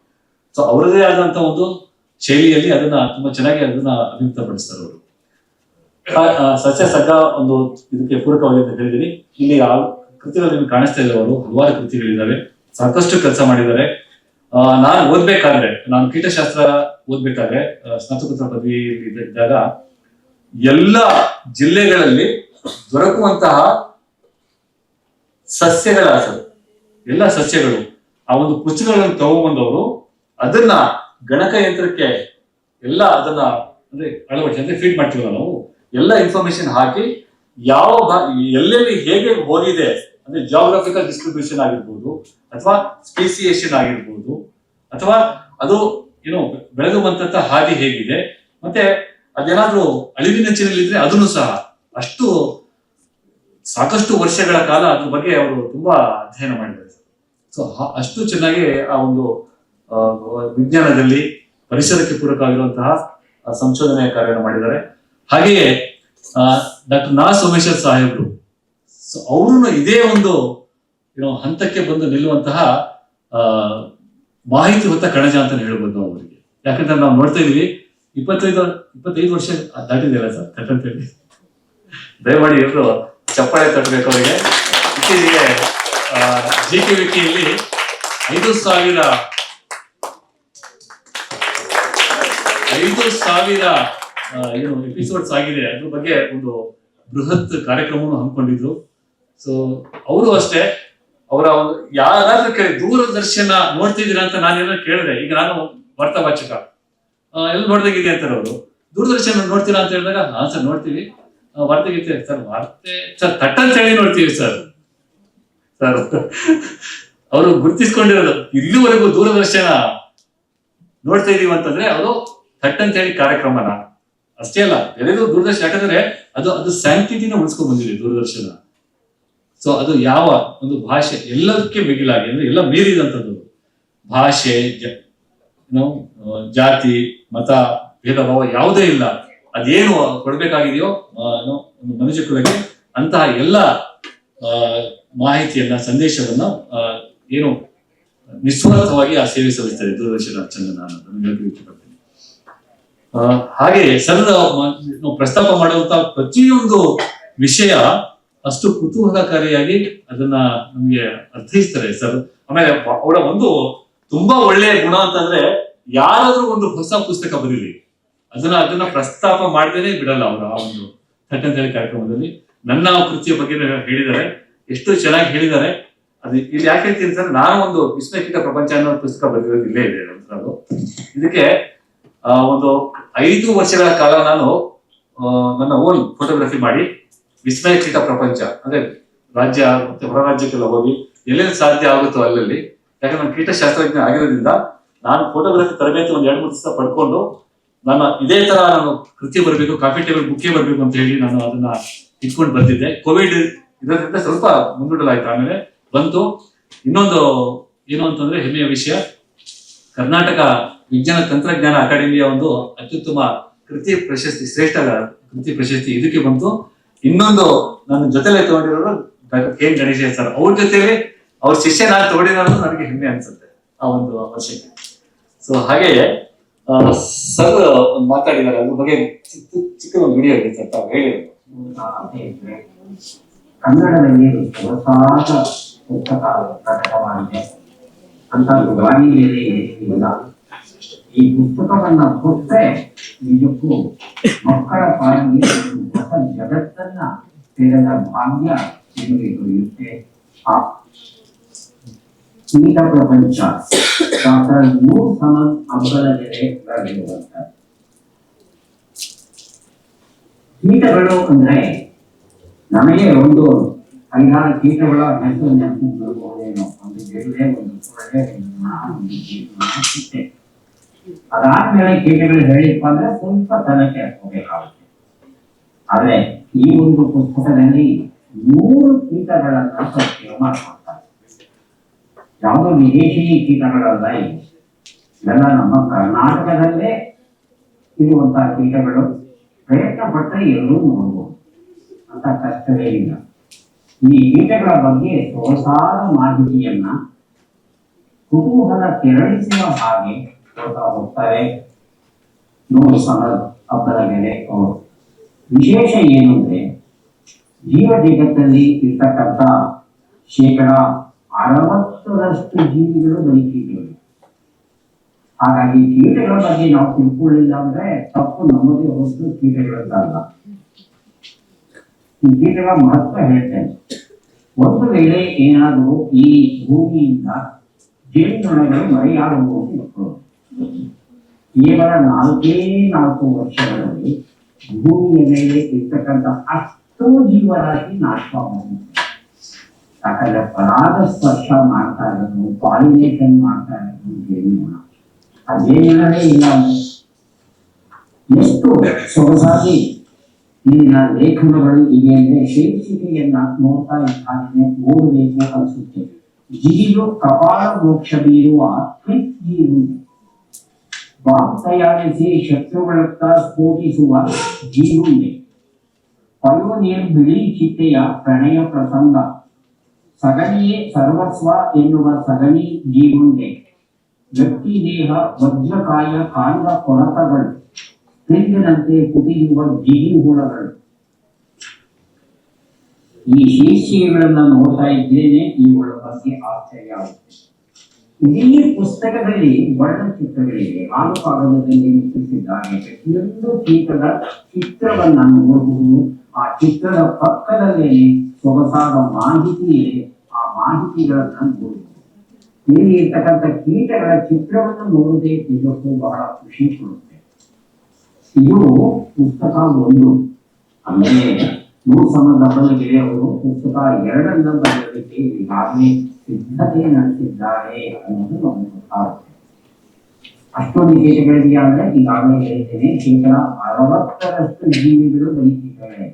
ಸೊ ಅವರದೇ ಆದಂತ ಒಂದು ಶೈಲಿಯಲ್ಲಿ ಅದನ್ನ ತುಂಬಾ ಚೆನ್ನಾಗಿ ಅದನ್ನ ಅಭಿವೃದ್ಧಿಪಡಿಸ್ತಾರೆ ಅವರು. ಸಸ್ಯ ಸಗ್ಗ ಒಂದು ಇದಕ್ಕೆ ಪೂರಕವಾಗಿ ಅಂತ ಹೇಳಿದೀನಿ. ಇಲ್ಲಿ ಆ ಕೃತಿಗಳು ನಿಮ್ಗೆ ಕಾಣಿಸ್ತಾ ಇದ್ದಾರೆ, ಅವರು ಹಲವಾರು ಕೃತಿಗಳಿದ್ದಾವೆ, ಸಾಕಷ್ಟು ಕೆಲಸ ಮಾಡಿದ್ದಾರೆ. ನಾನು ಓದ್ಬೇಕಾದ್ರೆ, ನಾನು ಕೀಟಶಾಸ್ತ್ರ ಓದ್ಬೇಕಾದ್ರೆ ಸ್ನಾತಕೋತ್ತರ ಪದವಿ ಇದ್ದಾಗ ಎಲ್ಲ ಜಿಲ್ಲೆಗಳಲ್ಲಿ ದೊರಕುವಂತಹ ಸಸ್ಯಗಳ ಎಲ್ಲ ಸಸ್ಯಗಳು ಆ ಒಂದು ಪುಸ್ತಕಗಳನ್ನು ತಗೊಂಡ್ಬಂದವರು ಅದನ್ನ ಗಣಕಯಂತ್ರಕ್ಕೆ ಎಲ್ಲ ಅದನ್ನ ಅಂದ್ರೆ ಅಳವಡಿಸಿ ಅಂದ್ರೆ ಫೀಡ್ ಮಾಡ್ತೀವಲ್ಲ ನಾವು, ಎಲ್ಲ ಇನ್ಫಾರ್ಮೇಶನ್ ಹಾಕಿ ಎಲ್ಲೆಲ್ಲಿ ಹೇಗೆ ಹೋಗಿದೆ ಅಂದ್ರೆ ಜಿಯೋಗ್ರಫಿಕಲ್ ಡಿಸ್ಟ್ರಿಬ್ಯೂಷನ್ ಆಗಿರ್ಬೋದು, ಅಥವಾ ಸ್ಪೀಸಿಯೇಷನ್ ಆಗಿರ್ಬೋದು, ಅಥವಾ ಅದು ಬೆಳೆದು ಬಂದಂತ ಹಾದಿ ಹೇಗಿದೆ, ಮತ್ತೆ ಅದೇನಾದ್ರೂ ಅಳಿವಿನಂಚಿನಲ್ಲಿದ್ರೆ ಅದನ್ನು ಸಹ ಅಷ್ಟು ಸಾಕಷ್ಟು ವರ್ಷಗಳ ಕಾಲ ಅದ್ರ ಬಗ್ಗೆ ಅವರು ತುಂಬಾ ಅಧ್ಯಯನ ಮಾಡಿದ್ದಾರೆ. ಸೊ ಅಷ್ಟು ಚೆನ್ನಾಗಿ ಆ ಒಂದು ವಿಜ್ಞಾನದಲ್ಲಿ ಪರಿಸರಕ್ಕೆ ಪೂರಕವಾಗಿರುವಂತಹ ಸಂಶೋಧನೆಯ ಕಾರ್ಯವನ್ನು ಮಾಡಿದ್ದಾರೆ. ಹಾಗೆಯೇ ಡಾಕ್ಟರ್ ನಾ ಸೋಮೇಶ್ವರ್ ಸಾಹೇಬ್ರು, ಸೊ ಅವರು ಇದೇ ಒಂದು ಹಂತಕ್ಕೆ ಬಂದು ನಿಲ್ಲುವಂತಹ ಮಾಹಿತಿ ಹೊತ್ತ ಕಣಜ ಅಂತ ಹೇಳ್ಬೋದು ನಾವು ಅವರಿಗೆ. ಯಾಕಂದ್ರೆ ನಾವು ನೋಡ್ತಾ ಇದೀವಿ 25 ವರ್ಷ ದಾಟಿದೆಯಲ್ಲ ಸರ್ ತಟ್ಟಂತೇಳಿ, ದಯಮಾಡಿ ಎಲ್ಲರೂ ಚಪ್ಪಾಳೆ ತಟ್ಟಬೇಕು ಅವರಿಗೆ. ಇತ್ತೀಚೆಗೆ GK ವಿಕಿಯಲ್ಲಿ 5,000 ಎಪಿಸೋಡ್ಸ್ ಆಗಿದೆ. ಅದ್ರ ಬಗ್ಗೆ ಒಂದು ಬೃಹತ್ ಕಾರ್ಯಕ್ರಮವನ್ನು ಹಮ್ಮಿಕೊಂಡಿದ್ರು. ಸೊ ಅವರು ಅಷ್ಟೇ, ಅವರ ಒಂದು ಯಾರಾದ್ರೂ ಕೇಳಿ ದೂರದರ್ಶನ ನೋಡ್ತಿದ್ದೀರಾ ಅಂತ ನಾನೆಲ್ಲ ಕೇಳಿದೆ. ಈಗ ನಾನು ವಾರ್ತಾ ವಾಚಕ, ಎಲ್ಲ ನೋಡ್ದಂಗಿದೆ ಅಂತಾರೆ ಅವರು. ದೂರದರ್ಶನ ನೋಡ್ತೀರಾ ಅಂತ ಹೇಳಿದಾಗ ಹಾ ಸರ್ ನೋಡ್ತೀವಿ, ವಾರ್ತೆ ಗೀತೆ ಸರ್ ತಟ್ಟಂತ ಹೇಳಿ ನೋಡ್ತೀವಿ ಸರ್. ಅವರು ಗುರ್ತಿಸ್ಕೊಂಡಿರೋದು ಇಲ್ಲಿವರೆಗೂ ದೂರದರ್ಶನ ನೋಡ್ತಾ ಇದೀವಿ ಅಂತಂದ್ರೆ ಅವರು ಥಟ್ಟಂತ ಹೇಳಿ ಕಾರ್ಯಕ್ರಮನ ಅಷ್ಟೇ ಅಲ್ಲ, ಬೇರೆದು ದೂರದರ್ಶನ. ಯಾಕಂದ್ರೆ ಅದು ಸ್ಯಾಂಕ್ಟಿಟಿನ ಉಳಿಸ್ಕೊಂಡ್ ಬಂದಿದೆ ದೂರದರ್ಶನ. ಸೊ ಅದು ಯಾವ ಒಂದು ಭಾಷೆ ಎಲ್ಲದಕ್ಕೆ ಮಿಗಿಲಾಗಿ ಅಂದ್ರೆ ಎಲ್ಲ ಮೀರಿದಂಥದ್ದು, ಭಾಷೆ, ಜಾತಿ, ಮತ, ಭೇದ ಭಾವ ಯಾವುದೇ ಇಲ್ಲ. ಅದೇನು ಕೊಡ್ಬೇಕಾಗಿದೆಯೋ ಒಂದು ಮನುಷ್ಯ ಕುಲಕ್ಕೆ ಅಂತಹ ಎಲ್ಲ ಮಾಹಿತಿಯನ್ನ, ಸಂದೇಶವನ್ನ ನಿಸ್ವಾರ್ಥವಾಗಿ ಆ ಸೇವೆ ಸಲ್ಲಿಸ್ತಾರೆ ದೂರದರ್ಶನ ಚಂದನ ಅನ್ನೋದನ್ನು ಹೇಳಕ್ಕೆ ಇಷ್ಟಪಡ್ತೀನಿ. ಹಾಗೆ ಸರ್ ಪ್ರಸ್ತಾಪ ಮಾಡುವಂತ ಪ್ರತಿಯೊಂದು ವಿಷಯ ಅಷ್ಟು ಕುತೂಹಲಕಾರಿಯಾಗಿ ಅದನ್ನ ನಮ್ಗೆ ಅರ್ಥೈಸ್ತಾರೆ ಸರ್. ಆಮೇಲೆ ಅವರ ಒಂದು ತುಂಬಾ ಒಳ್ಳೆಯ ಗುಣ ಅಂತಂದ್ರೆ ಯಾರಾದ್ರೂ ಒಂದು ಹೊಸ ಪುಸ್ತಕ ಬರೀಲಿ ಅದನ್ನ ಪ್ರಸ್ತಾಪ ಮಾಡ್ದೇನೆ ಬಿಡಲ್ಲ ಅವರು. ಆ ಒಂದು ಥಟ್ಟಂತ ಹೇಳಿ ಕಾರ್ಯಕ್ರಮದಲ್ಲಿ ನನ್ನ ಕೃತಿಯ ಬಗ್ಗೆ ಹೇಳಿದ್ದಾರೆ, ಎಷ್ಟು ಚೆನ್ನಾಗಿ ಹೇಳಿದ್ದಾರೆ. ಅದು ಇಲ್ಲಿ ಯಾಕೆ ಹೇಳ್ತೀನಿ ಸರ್, ನಾನು ಒಂದು ವಿಸ್ಮಯಕೀಟ ಪ್ರಪಂಚ ಅನ್ನೋ ಪುಸ್ತಕ ಬರೆದಿರೋದು ಇಲ್ಲೇ ಇದೆ ಅದು. ಇದಕ್ಕೆ ಒಂದು 5 ವರ್ಷಗಳ ಕಾಲ ನಾನು ನನ್ನ ಓನ್ ಫೋಟೋಗ್ರಫಿ ಮಾಡಿ ವಿಸ್ಮಯಕೀಟ ಪ್ರಪಂಚ ಅಂದ್ರೆ ರಾಜ್ಯ ಮತ್ತೆ ಹೊರ ರಾಜ್ಯಕ್ಕೆಲ್ಲ ಹೋಗಿ ಎಲ್ಲೆಲ್ಲಿ ಸಾಧ್ಯ ಆಗುತ್ತೋ ಅಲ್ಲಲ್ಲಿ, ಯಾಕಂದ್ರೆ ನಾನು ಕೀಟಶಾಸ್ತ್ರಜ್ಞ ಆಗಿರೋದ್ರಿಂದ ನಾನು ಫೋಟೋಗ್ರಫಿ ತರಬೇತಿ ಒಂದು 2-3 ದಿವಸ ಪಡ್ಕೊಂಡು ಇದೇ ತರ ನಾನು ಕೃತಿ ಬರಬೇಕು, ಕಾಫಿ ಟೇಬಲ್ ಬುಕ್ಕೇ ಬರ್ಬೇಕು ಅಂತ ಹೇಳಿ ನಾನು ಅದನ್ನ ಇಟ್ಕೊಂಡು ಬಂದಿದ್ದೆ. ಕೋವಿಡ್ ಇದರಿಂದ ಸ್ವಲ್ಪ ಮುಂದೂಡಲಾಯ್ತು, ಆಮೇಲೆ ಬಂತು. ಇನ್ನೊಂದು ಏನು ಅಂತಂದ್ರೆ ಹೆಮ್ಮೆಯ ವಿಷಯ, ಕರ್ನಾಟಕ ವಿಜ್ಞಾನ ತಂತ್ರಜ್ಞಾನ ಅಕಾಡೆಮಿಯ ಒಂದು ಅತ್ಯುತ್ತಮ ಕೃತಿ ಪ್ರಶಸ್ತಿ, ಶ್ರೇಷ್ಠ ಕೃತಿ ಪ್ರಶಸ್ತಿ ಇದಕ್ಕೆ ಬಂತು. ಇನ್ನೊಂದು ನನ್ನ ಜೊತೆಲೆ ತಗೊಂಡಿರೋರು doctor K N Ganesha sir. ಅವ್ರ ಜೊತೆಲಿ ಅವ್ರ ಶಿಷ್ಯ ನಾನು ತಗೊಂಡಿರೋದು ನನಗೆ ಹೆಮ್ಮೆ ಅನ್ಸುತ್ತೆ ಆ ಒಂದು ವರ್ಷಕ್ಕೆ. ಸೊ ಹಾಗೆ ಸರ್ ಒಂದು ಮಾತಾಡಿದ್ದಾರೆ, ಅದ್ರ ಬಗ್ಗೆ ಚಿಕ್ಕ ಒಂದು ವಿಡಿಯೋ ಇದೆ ಸರ್, ತಾವು ಹೇಳಿರೋದು. ಕನ್ನಡದಲ್ಲಿ ಹೊಸಾದ ಪುಸ್ತಕ ಪ್ರಕಟವಾಗಿದೆ ಅಂತ ಧ್ವನಿ ಮೇಲೆ ಇಲ್ಲ. ಈ ಪುಸ್ತಕವನ್ನ ಕೊಟ್ಟರೆ ನಿಜಕ್ಕೂ ಮಕ್ಕಳ ಪಾಲಿಗೆ ಹೊಸ ಜಗತ್ತನ್ನ ತೆರೆದ ಭಾಗ್ಯ ನಿಮಗೆ ದೊರೆಯುತ್ತೆ. ಆ ಕೀಟ ಪ್ರಪಂಚ ಡಾಕ್ಟರ್ ನೂರ್ ಸಮದ್ ಅಬ್ಬಲಗೆರೆ ಬರೆದಿರುವಂತ ಕೀಟಗಳು ಅಂದ್ರೆ ನಮಗೆ ಒಂದು 5-6 ಕೀಟಗಳ ಹೆಸರು ನೆನಪು ಬರ್ಬಹುದೇನೋ. ಒಂದು ಗೆಲ್ಲೆ, ಒಂದು ಸೊಳ್ಳೆ, ಒಂದು ನೊಣ, ಒಂದು ಜೀವ, ಚಿಟ್ಟೆ. ಅದಾದ್ಮೇಲೆ ಕೀಟಗಳು ಹೇಳಿಪ್ಪ ಅಂದ್ರೆ ಸ್ವಲ್ಪ ತನಕ್ಕೆ ಹೋಗಬೇಕಾಗುತ್ತೆ. ಆದ್ರೆ ಈ ಒಂದು ಪುಸ್ತಕದಲ್ಲಿ 100 ಕೀಟಗಳನ್ನ ಪರಿಚಯ ಮಾಡ್ಕೊಡ್ತಾರೆ. ಯಾವುದೋ ವಿದೇಶಿ ಕೀಟಗಳಲ್ಲ, ಇವೆಲ್ಲ ನಮ್ಮ ಕರ್ನಾಟಕದಲ್ಲೇ ಇರುವಂತಹ ಕೀಟಗಳು. ಪ್ರಯತ್ನ ಪಟ್ಟರೆ ಎಲ್ಲರೂ ನೋಡ್ಬೋದು ಅಂತ ಕಷ್ಟವೇ ಇಲ್ಲ. ಈ ಕೀಟಗಳ ಬಗ್ಗೆ ಸೊಗಸಾದ ಮಾಹಿತಿಯನ್ನ ಕುತೂಹಲ ಕೆರಳಿಸುವ ಹಾಗೆ ಕೊಡ್ತಾ ಹೋಗ್ತಾರೆ ನೂರ್ ಸಮದ್ ಅಬ್ಬಲಗೆರೆ ಅವರು. ವಿಶೇಷ ಏನು ಅಂದ್ರೆ ಜೀವ ಜಗತ್ತಲ್ಲಿ ಇರ್ತಕ್ಕಂಥ 60% ಜೀವಿಗಳು ಬದುಕಿವೆ. ಹಾಗಾಗಿ ಕೀಟಗಳ ಬಗ್ಗೆ ನಾವು ತಿಳ್ಕೊಳ್ಳಿಲ್ಲ ಅಂದ್ರೆ ತಪ್ಪು ನಮ್ಮದೇ ಹೊರತು ಕೀಟಗಳದ್ದಲ್ಲ. ಈ ಕೀಟಗಳ ಮಹತ್ವ ಹೇಳ್ತೇನೆ. ಒಂದು ವೇಳೆ ಏನಾದರೂ ಈ ಭೂಮಿಯಿಂದ ಜೇನುನೊಣಗಳು ಮರೆಯಾಗಬಹುದು ಇಟ್ಕೊಳ್ಳೋದು. ಕೇವಲ 4 ವರ್ಷಗಳಲ್ಲಿ ಭೂಮಿಯ ಮೇಲೆ ಇರ್ತಕ್ಕಂಥ ಅಷ್ಟು ಜೀವರಾಶಿ ನಾಶವಾಗಬಹುದು. ಯಾಕಂದ್ರೆ ಪರಾಗ ಸ್ಪರ್ಶ ಮಾಡ್ತಾ ಇರೋದು, ಪಾಲಿನೇಷನ್ ಮಾಡ್ತಾ ಇರೋದು ಜೇನುನೊಣ. ಆ ಜೇನುನೊಣವೇ ಇಲ್ಲ ಅಂದ್ರೆ ಎಷ್ಟು ಸೊಗಸಾಗಿ ಇಲ್ಲಿನ ಲೇಖನಗಳು ಇವೆ ಅಂದ್ರೆ ಶೀರ್ಷಿಕೆಯನ್ನ ನೋಡ್ತಾ ಇದ್ದಾನೆ ಓದಬೇಕು ಅನ್ಸುತ್ತೆ. ಜೀರು ಕಪಾಲ ಮೋಕ್ಷ ಬೀರುವ ಜೀರು, ಬಾಂಬ್ ತಯಾರಿಸಿ ಶತ್ರುಗಳತ್ತ ಸ್ಫೋಟಿಸುವ ಜೀರುಂಡೆ, ಪಯೋನಿಯರ್ ಬಿಳಿ ಚಿಟ್ಟೆಯ ಪ್ರಣಯ ಪ್ರಸಂಗ, ಸಗಣಿಯೇ ಸರ್ವಸ್ವ ಎನ್ನುವ ಸಗಣಿ ಜೀರುಂಡೆ, ವ್ಯಕ್ತಿ ದೇಹ ವಜ್ರಕಾಯ ಕಾಂಡ ಕೊರಕಗಳು, ಸ್ಪ್ರಿಂಗಿನಂತೆ ಕುದಿಯುವ ಜಿಗಿ ಹುಳಗಳು. ಈ ಶೀರ್ಷಿಕೆಗಳನ್ನ ನೋಡ್ತಾ ಇದ್ದೇನೆ, ಇವುಗಳ ಬಗ್ಗೆ ಆಶ್ಚರ್ಯ ಆಗುತ್ತೆ. ಇಡೀ ಪುಸ್ತಕದಲ್ಲಿ ವರ್ಣಚಿತ್ರಗಳಿವೆ, ಕಾಗದದಲ್ಲಿ ಚಿತ್ರಿಸಿದ್ದಾರೆ. ಪ್ರತಿಯೊಂದು ಕೀಟದ ಚಿತ್ರವನ್ನ ನೋಡಬಹುದು. ಆ ಚಿತ್ರದ ಪಕ್ಕದಲ್ಲೇ ಸೊಗಸಾದ ಮಾಹಿತಿ ಇದೆ, ಆ ಮಾಹಿತಿಗಳನ್ನ ನೋಡಬಹುದು. ಇಲ್ಲಿ ಇರ್ತಕ್ಕಂಥ ಕೀಟಗಳ ಚಿತ್ರವನ್ನು ನೋಡದೆ ನಿಜಕ್ಕೂ ಬಹಳ ಖುಷಿ ಕೊಡುತ್ತೆ. ಇದು ಪುಸ್ತಕ 1. ಆಮೇಲೆ ನೂರ್ ಸಮದ್ ಅಬ್ಬಲಗೆರೆ ಅವರು ಪುಸ್ತಕ 2 ಬರೆಯೋದಕ್ಕೆ ಈಗಾಗಲೇ ಸಿದ್ಧತೆ ನಡೆಸಿದ್ದಾರೆ ಅನ್ನೋದು ನಮಗೆ ಗೊತ್ತಾಗುತ್ತೆ. ಅಷ್ಟೊಂದು ಕೀಟಗಳಿದೆಯಾ ಅಂದ್ರೆ ಈಗಾಗಲೇ ಹೇಳಿದ್ದೇನೆ, 60% ಜೀವಿಗಳು ಬದುಕಿವೆ.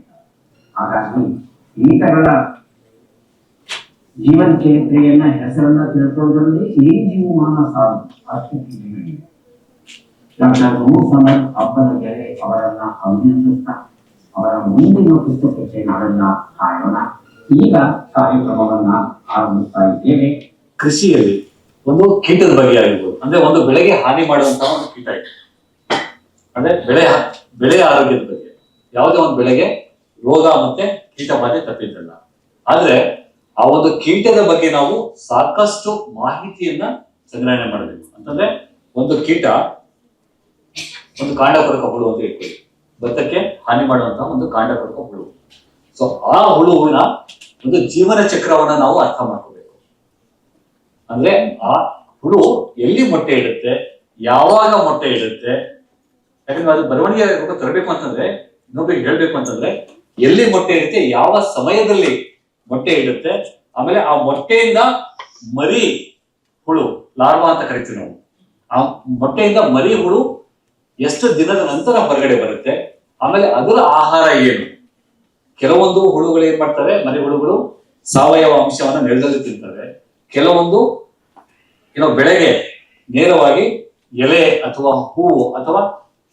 ಹಾಗಾಗಿ ಕೀಟಗಳ ಜೀವನ ಚರಿತ್ರೆಯನ್ನ ಹೆಸರನ್ನ ತಿಳ್ಕೊಳ್ಳೋದ್ರಲ್ಲಿ ಈ ಜೀವಮಾನ ಸಾಲು ಅಷ್ಟು ಕೀಟಗಳಿವೆ. ಡಾಕ್ಟರ್ ನೂರ್ ಸಮದ್ ಅಬ್ಬಲಗೆರೆ ಅವರನ್ನ ಅಭಿನಂದಿಸ್ತಾ ಅವರ ಮುಂದಿನ ಪುಸ್ತಕಕ್ಕೆ ನಾಳೆಲ್ಲ ಕಾಯೋಣ. ಈಗ ಕಾರ್ಯಕ್ರಮವನ್ನ ಆರಂಭಿಸ್ತಾ ಇದ್ದೇವೆ. ಕೃಷಿಯಲ್ಲಿ ಒಂದು ಕೀಟದ ಬಗ್ಗೆ ಆಗಿರ್ಬೋದು, ಅಂದ್ರೆ ಒಂದು ಬೆಳೆಗೆ ಹಾನಿ ಮಾಡುವಂತಹ ಒಂದು ಕೀಟ ಇದೆ. ಅಂದ್ರೆ ಬೆಳೆಯ ಆರೋಗ್ಯದ ಬಗ್ಗೆ, ಯಾವುದೇ ಒಂದು ಬೆಳೆಗೆ ರೋಗ ಮತ್ತೆ ಕೀಟ ಬಾಧೆ ತಪ್ಪಿದ್ದಲ್ಲ. ಆದ್ರೆ ಆ ಒಂದು ಕೀಟದ ಬಗ್ಗೆ ನಾವು ಸಾಕಷ್ಟು ಮಾಹಿತಿಯನ್ನ ಸಂಗ್ರಹಣೆ ಮಾಡಬೇಕು. ಅಂತಂದ್ರೆ ಒಂದು ಕೀಟ, ಒಂದು ಕಾಂಡಕೊರಕ ಹುಳು ಅಂತ ಇಟ್ಕೊಳ್ಳಿ, ಭತ್ತಕ್ಕೆ ಹಾನಿ ಮಾಡುವಂತಹ ಒಂದು ಕಾಂಡಕೊರಕ ಹುಳು. ಸೊ ಆ ಹುಳುವಿನ ಒಂದು ಜೀವನ ಚಕ್ರವನ್ನ ನಾವು ಅರ್ಥ ಮಾಡ್ಕೋಬೇಕು. ಅಂದ್ರೆ ಆ ಹುಳು ಎಲ್ಲಿ ಮೊಟ್ಟೆ ಇಡುತ್ತೆ, ಯಾವಾಗ ಮೊಟ್ಟೆ ಇಡುತ್ತೆ. ಯಾಕಂದ್ರೆ ಅದು ಬರವಣಿಗೆ ತರಬೇಕು ಅಂತಂದ್ರೆ, ಇನ್ನೊಬ್ರಿಗೆ ಹೇಳ್ಬೇಕು ಅಂತಂದ್ರೆ ಎಲ್ಲಿ ಮೊಟ್ಟೆ ಇಡುತ್ತೆ, ಯಾವ ಸಮಯದಲ್ಲಿ ಮೊಟ್ಟೆ ಇಡುತ್ತೆ, ಆಮೇಲೆ ಆ ಮೊಟ್ಟೆಯಿಂದ ಮರಿ ಹುಳು, ಲಾರ್ವಾ ಅಂತ ಕರಿತೀವಿ ನಾವು. ಆ ಮೊಟ್ಟೆಯಿಂದ ಮರಿ ಹುಳು ಎಷ್ಟು ದಿನದ ನಂತರ ಹೊರಗಡೆ ಬರುತ್ತೆ, ಆಮೇಲೆ ಅದರ ಆಹಾರ ಏನು. ಕೆಲವೊಂದು ಹುಳುಗಳು ಏನ್ ಮಾಡ್ತವೆ, ಮರಿ ಹುಳುಗಳು ಸಾವಯವ ಅಂಶವನ್ನ ನೆಲದಲ್ಲಿ ತಿಂತವೆ. ಕೆಲವೊಂದು ಬೆಳೆಗೆ ನೇರವಾಗಿ ಎಲೆ ಅಥವಾ ಹೂವು ಅಥವಾ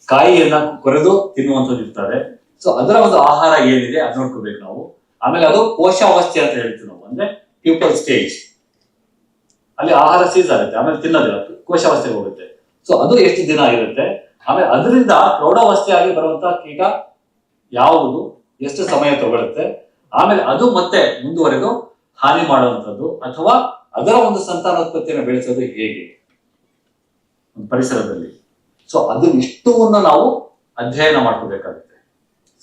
ಕಾಯಿಯನ್ನ ಕೊರೆದು ತಿನ್ನುವಂಥದ್ದು ಇರ್ತಾರೆ. ಸೊ ಅದರ ಒಂದು ಆಹಾರ ಏನಿದೆ ಅದು ನೋಡ್ಕೋಬೇಕು ನಾವು. ಆಮೇಲೆ ಅದು ಕೋಶಾವಸ್ಥೆ ಅಂತ ಹೇಳ್ತೀವಿ ನಾವು, ಅಂದ್ರೆ ಪ್ಯೂಪಲ್ ಸ್ಟೇಜ್, ಅಲ್ಲಿ ಆಹಾರ ಸೀಸ್ ಆಗುತ್ತೆ, ಆಮೇಲೆ ತಿನ್ನೋದಿಲ್ಲ, ಕೋಶಾವಸ್ಥೆಗೆ ಹೋಗುತ್ತೆ. ಸೊ ಅದು ಎಷ್ಟು ದಿನ ಇರುತ್ತೆ, ಆಮೇಲೆ ಅದರಿಂದ ಪ್ರೌಢಾವಸ್ಥೆಯಾಗಿ ಬರುವಂತಹ ಕೀಟ ಯಾವುದು, ಎಷ್ಟು ಸಮಯ ತಗೊಳುತ್ತೆ, ಆಮೇಲೆ ಅದು ಮತ್ತೆ ಮುಂದುವರೆದು ಹಾನಿ ಮಾಡುವಂಥದ್ದು ಅಥವಾ ಅದರ ಒಂದು ಸಂತಾನೋತ್ಪತ್ತಿಯನ್ನು ಬೆಳೆಸೋದು ಹೇಗೆ ಪರಿಸರದಲ್ಲಿ. ಸೊ ಅದು ಇಷ್ಟುವನ್ನು ನಾವು ಅಧ್ಯಯನ ಮಾಡ್ಕೋಬೇಕಾಗುತ್ತೆ.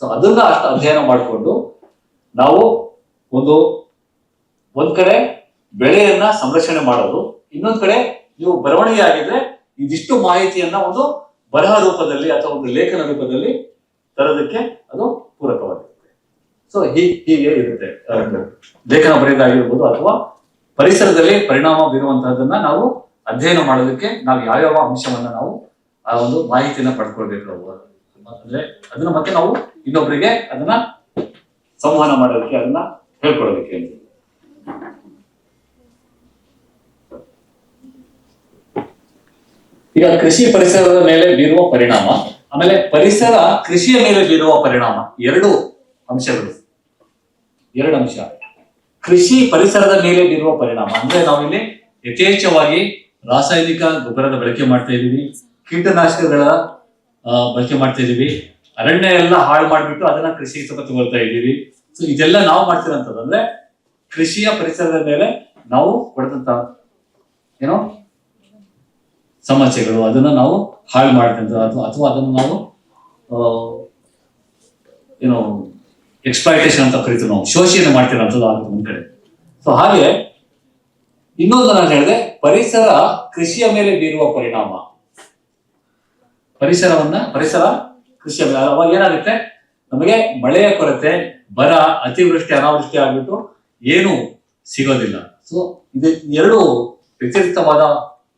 ಸೊ ಅದನ್ನ ಅಷ್ಟು ಅಧ್ಯಯನ ಮಾಡಿಕೊಂಡು ನಾವು ಒಂದ್ ಕಡೆ ಬೆಳೆಯನ್ನ ಸಂರಕ್ಷಣೆ ಮಾಡೋದು, ಇನ್ನೊಂದ್ ಕಡೆ ನೀವು ಬರವಣಿಗೆ ಆಗಿದ್ರೆ ಇದಿಷ್ಟು ಮಾಹಿತಿಯನ್ನ ಒಂದು ಬರಹ ರೂಪದಲ್ಲಿ ಅಥವಾ ಒಂದು ಲೇಖನ ರೂಪದಲ್ಲಿ ತರೋದಕ್ಕೆ ಅದು ಪೂರಕವಾಗಿರುತ್ತೆ. ಸೊ ಹೀಗೆ ಇರುತ್ತೆ ಲೇಖನ ಬರೆಯೋದಾಗಿರ್ಬೋದು ಅಥವಾ ಪರಿಸರದಲ್ಲಿ ಪರಿಣಾಮ ಬೀರುವಂತಹದನ್ನ ನಾವು ಅಧ್ಯಯನ ಮಾಡೋದಕ್ಕೆ ನಾವು ಯಾವ್ಯಾವ ಅಂಶವನ್ನ ನಾವು ಆ ಒಂದು ಮಾಹಿತಿಯನ್ನ ಪಡ್ಕೊಳ್ಬೇಕು. ಅಂದ್ರೆ ಅದನ್ನ ಮತ್ತೆ ನಾವು ಇನ್ನೊಬ್ಬರಿಗೆ ಅದನ್ನ ಸಂವಹನ ಮಾಡೋದಕ್ಕೆ, ಅದನ್ನ ಹೇಳ್ಕೊಡೋದಕ್ಕೆ ಅಂತ. ಈಗ ಕೃಷಿ ಪರಿಸರದ ಮೇಲೆ ಬೀರುವ ಪರಿಣಾಮ, ಆಮೇಲೆ ಪರಿಸರ ಕೃಷಿಯ ಮೇಲೆ ಬೀರುವ ಪರಿಣಾಮ, ಎರಡು ಅಂಶಗಳು. ಕೃಷಿ ಪರಿಸರದ ಮೇಲೆ ಬೀರುವ ಪರಿಣಾಮ ಅಂದ್ರೆ ನಾವಿಲ್ಲಿ ಯಥೇಚ್ಛವಾಗಿ ರಾಸಾಯನಿಕ ಗೊಬ್ಬರದ ಬಳಕೆ ಮಾಡ್ತಾ ಇದೀವಿ, ಕೀಟನಾಶಕಗಳ ಬಳಕೆ ಮಾಡ್ತಾ ಇದೀವಿ, ಅರಣ್ಯ ಎಲ್ಲ ಹಾಳು ಮಾಡ್ಬಿಟ್ಟು ಅದನ್ನ ಕೃಷಿ ತಗೊಳ್ತಾ ಇದ್ದೀವಿ. ಸೊ ಇದೆಲ್ಲ ನಾವು ಮಾಡ್ತಿರೋಂಥದ್ದು ಅಂದ್ರೆ ಕೃಷಿಯ ಪರಿಸರದ ಮೇಲೆ ನಾವು ಕೊಡದಂತ ಏನೋ ಸಮಸ್ಯೆಗಳು, ಅದನ್ನ ನಾವು ಹಾಳು ಮಾಡ್ತಂಥದ್ದು ಅಥವಾ ಅದನ್ನು ನಾವು ಏನೋ ಎಕ್ಸ್ಪ್ಲಾಯಿಟೇಷನ್ ಅಂತ ಕರಿತೀವಿ, ನಾವು ಶೋಷಣೆ ಮಾಡ್ತಿರೋಂಥದ್ದು ಆಗುತ್ತೆ ಒಂದ್ ಕಡೆ. ಸೊ ಹಾಗೆ ಇನ್ನೊಂದು ನಾನು ಹೇಳಿದೆ, ಪರಿಸರ ಕೃಷಿಯ ಮೇಲೆ ಬೀರುವ ಪರಿಣಾಮ. ಪರಿಸರ ಕೃಷಿಯ ಮೇಲೆ ಅವಾಗ ಏನಾಗುತ್ತೆ, ನಮಗೆ ಮಳೆಯ ಕೊರತೆ, ಬರ, ಅತಿವೃಷ್ಟಿ ಅನಾವೃಷ್ಟಿ ಆಗ್ಬಿಟ್ಟು ಏನು ಸಿಗೋದಿಲ್ಲ. ಸೊ ಇದು ಎರಡು ವ್ಯತಿರಿಕ್ತವಾದ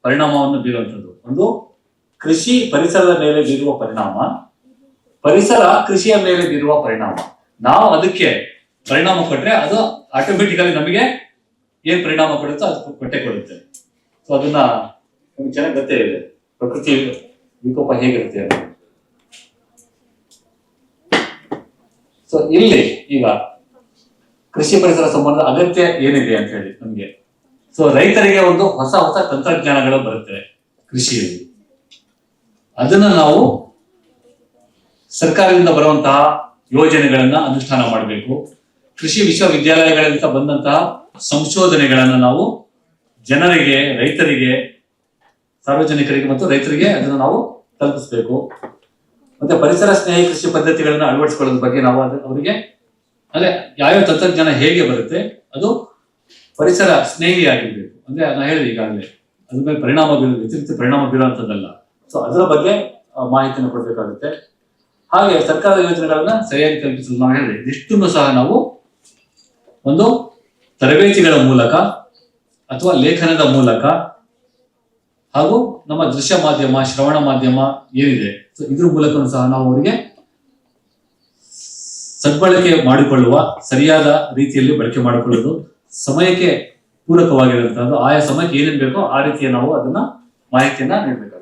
ಪರಿಣಾಮವನ್ನು ಬೀರುವಂಥದ್ದು. ಒಂದು ಕೃಷಿ ಪರಿಸರದ ಮೇಲೆ ಬೀರುವ ಪರಿಣಾಮ, ಪರಿಸರ ಕೃಷಿಯ ಮೇಲೆ ಬೀರುವ ಪರಿಣಾಮ. ನಾವು ಅದಕ್ಕೆ ಪರಿಣಾಮ ಕೊಟ್ರೆ ಅದು ಆಟೋಮೆಟಿಕಲಿ ನಮಗೆ ಏನ್ ಪರಿಣಾಮ ಕೊಡುತ್ತೋ ಅದು ಕೊಟ್ಟೆ ಕೊಡುತ್ತೆ. ಸೊ ಅದನ್ನ ನಮ್ಗೆ ಚೆನ್ನಾಗಿ ಗೊತ್ತೇ ಇದೆ ಪ್ರಕೃತಿ ವಿಕೋಪ ಹೇಗಿರುತ್ತೆ ಅಂತ. ಸೊ ಇಲ್ಲಿ ಈಗ ಕೃಷಿ ಪರಿಸರ ಸಂಬಂಧ ಅಗತ್ಯ ಏನಿದೆ ಅಂತ ಹೇಳಿ ನಮ್ಗೆ. ಸೊ ರೈತರಿಗೆ ಒಂದು ಹೊಸ ತಂತ್ರಜ್ಞಾನಗಳು ಬರುತ್ತೆ ಕೃಷಿಯಲ್ಲಿ, ಅದನ್ನ ನಾವು ಸರ್ಕಾರದಿಂದ ಬರುವಂತಹ ಯೋಜನೆಗಳನ್ನ ಅನುಷ್ಠಾನ ಮಾಡಬೇಕು. ಕೃಷಿ ವಿಶ್ವವಿದ್ಯಾಲಯಗಳಿಂದ ಬಂದಂತಹ ಸಂಶೋಧನೆಗಳನ್ನ ನಾವು ಜನರಿಗೆ, ರೈತರಿಗೆ, ಸಾರ್ವಜನಿಕರಿಗೆ ಮತ್ತು ರೈತರಿಗೆ ಅದನ್ನು ನಾವು ತಲುಪಿಸಬೇಕು. ಮತ್ತೆ ಪರಿಸರ ಸ್ನೇಹಿ ಕೃಷಿ ಪದ್ಧತಿಗಳನ್ನ ಅಳವಡಿಸಿಕೊಳ್ಳೋದ್ರ ಬಗ್ಗೆ ನಾವು ಅವರಿಗೆ ಅಂದ್ರೆ ಯಾವ್ಯಾವ ತಂತ್ರಜ್ಞಾನ ಹೇಗೆ ಬರುತ್ತೆ ಅದು ಪರಿಸರ ಸ್ನೇಹಿ ಆಗಿರ್ಬೇಕು. ಅಂದ್ರೆ ನಾನು ಹೇಳಿದೆ ಈಗಾಗಲೇ, ಅದ್ರ ಮೇಲೆ ವ್ಯತಿರಿಕ್ತ ಪರಿಣಾಮ ಬೀರುವಂತದ್ದಲ್ಲ. ಸೊ ಅದರ ಬಗ್ಗೆ ಮಾಹಿತಿಯನ್ನು ಕೊಡ್ಬೇಕಾಗುತ್ತೆ. ಹಾಗೆ ಸರ್ಕಾರದ ಯೋಜನೆಗಳನ್ನ ಸರಿಯಾಗಿ ತಲುಪಿಸಲು ನಾವು ಹೇಳಿದೆ ಇಷ್ಟನ್ನು ಸಹ ನಾವು ಒಂದು ತರಬೇತಿಗಳ ಮೂಲಕ ಅಥವಾ ಲೇಖನದ ಮೂಲಕ ಹಾಗೂ ನಮ್ಮ ದೃಶ್ಯ ಮಾಧ್ಯಮ, ಶ್ರವಣ ಮಾಧ್ಯಮ ಏನಿದೆ, ಸೊ ಇದ್ರ ಮೂಲಕ ಸಹ ನಾವು ಅವರಿಗೆ ಸದ್ಬಳಕೆ ಮಾಡಿಕೊಳ್ಳುವ, ಸರಿಯಾದ ರೀತಿಯಲ್ಲಿ ಬಳಕೆ ಮಾಡಿಕೊಳ್ಳೋದು, ಸಮಯಕ್ಕೆ ಪೂರಕವಾಗಿರುವಂತಹದ್ದು, ಆಯಾ ಸಮಯಕ್ಕೆ ಏನೇನು ಬೇಕೋ ಆ ರೀತಿಯ ನಾವು ಅದನ್ನ ಮಾಹಿತಿಯನ್ನ ನೀಡಬೇಕಾಗುತ್ತೆ.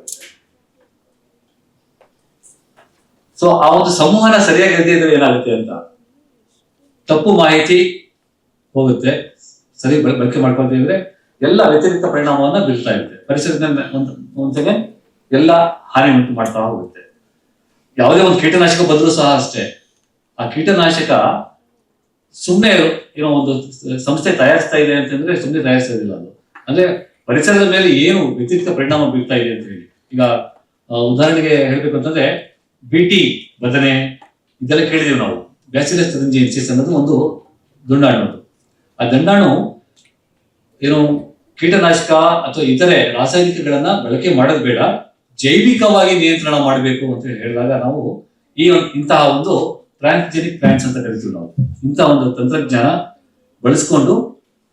ಸೊ ಆ ಒಂದು ಸಂವಹನ ಸರಿಯಾಗಿ ಇಲ್ಲದೆ ಇದ್ರೆ ಏನಾಗುತ್ತೆ ಅಂತ ತಪ್ಪು ಮಾಹಿತಿ ಹೋಗುತ್ತೆ. ಸರಿ ಬಳಕೆ ಮಾಡ್ಕೊಳ್ತಾ ಇದ್ರೆ ಎಲ್ಲ ವ್ಯತಿರಿಕ್ತ ಪರಿಣಾಮವನ್ನ ಬೀಳ್ತಾ ಇರುತ್ತೆ. ಪರಿಸರದ ಒಂದ್ಸಗೆ ಎಲ್ಲ ಹಾನಿ ಉಂಟು ಮಾಡ್ತಾ ಹೋಗುತ್ತೆ. ಯಾವುದೇ ಒಂದು ಕೀಟನಾಶಕ ಬಂದರೂ ಸಹ ಅಷ್ಟೇ, ಆ ಕೀಟನಾಶಕ ಸುಮ್ಮನೆ ಏನೋ ಒಂದು ಸಂಸ್ಥೆ ತಯಾರಿಸ್ತಾ ಇದೆ ಅಂತಂದ್ರೆ ಸುಮ್ಮನೆ ತಯಾರಿಸ್ತಾ ಇದಿಲ್ಲ. ಅದು ಅಂದ್ರೆ ಪರಿಸರದ ಮೇಲೆ ಏನು ವ್ಯತಿರಿಕ್ತ ಪರಿಣಾಮ ಬೀಳ್ತಾ ಇದೆ ಅಂತ ಹೇಳಿ. ಈಗ ಉದಾಹರಣೆಗೆ ಹೇಳ್ಬೇಕು ಅಂತಂದ್ರೆ ಬಿಟಿ ಬದನೆ ಇದೆಲ್ಲ ಕೇಳಿದೀವಿ ನಾವು. ಬ್ಯಾಸಿಲಸ್ ಥುರಿಂಜಿಯೆನ್ಸಿಸ್ ಅನ್ನೋದು ಒಂದು ದುಂಡಾಣು. ಆ ದಂಡಾಣು ಏನು ಕೀಟನಾಶಕ ಅಥವಾ ಇತರೆ ರಾಸಾಯನಿಕಗಳನ್ನ ಬಳಕೆ ಮಾಡೋದು ಬೇಡ, ಜೈವಿಕವಾಗಿ ನಿಯಂತ್ರಣ ಮಾಡಬೇಕು ಅಂತ ಹೇಳಿದಾಗ ನಾವು ಇಂತಹ ಒಂದು ಟ್ರಾನ್ಸ್ಜೆನಿಕ್ ಪ್ಲಾಂಟ್ಸ್ ಅಂತ ಕರಿತೀವಿ ನಾವು. ಇಂತಹ ಒಂದು ತಂತ್ರಜ್ಞಾನ ಬಳಸ್ಕೊಂಡು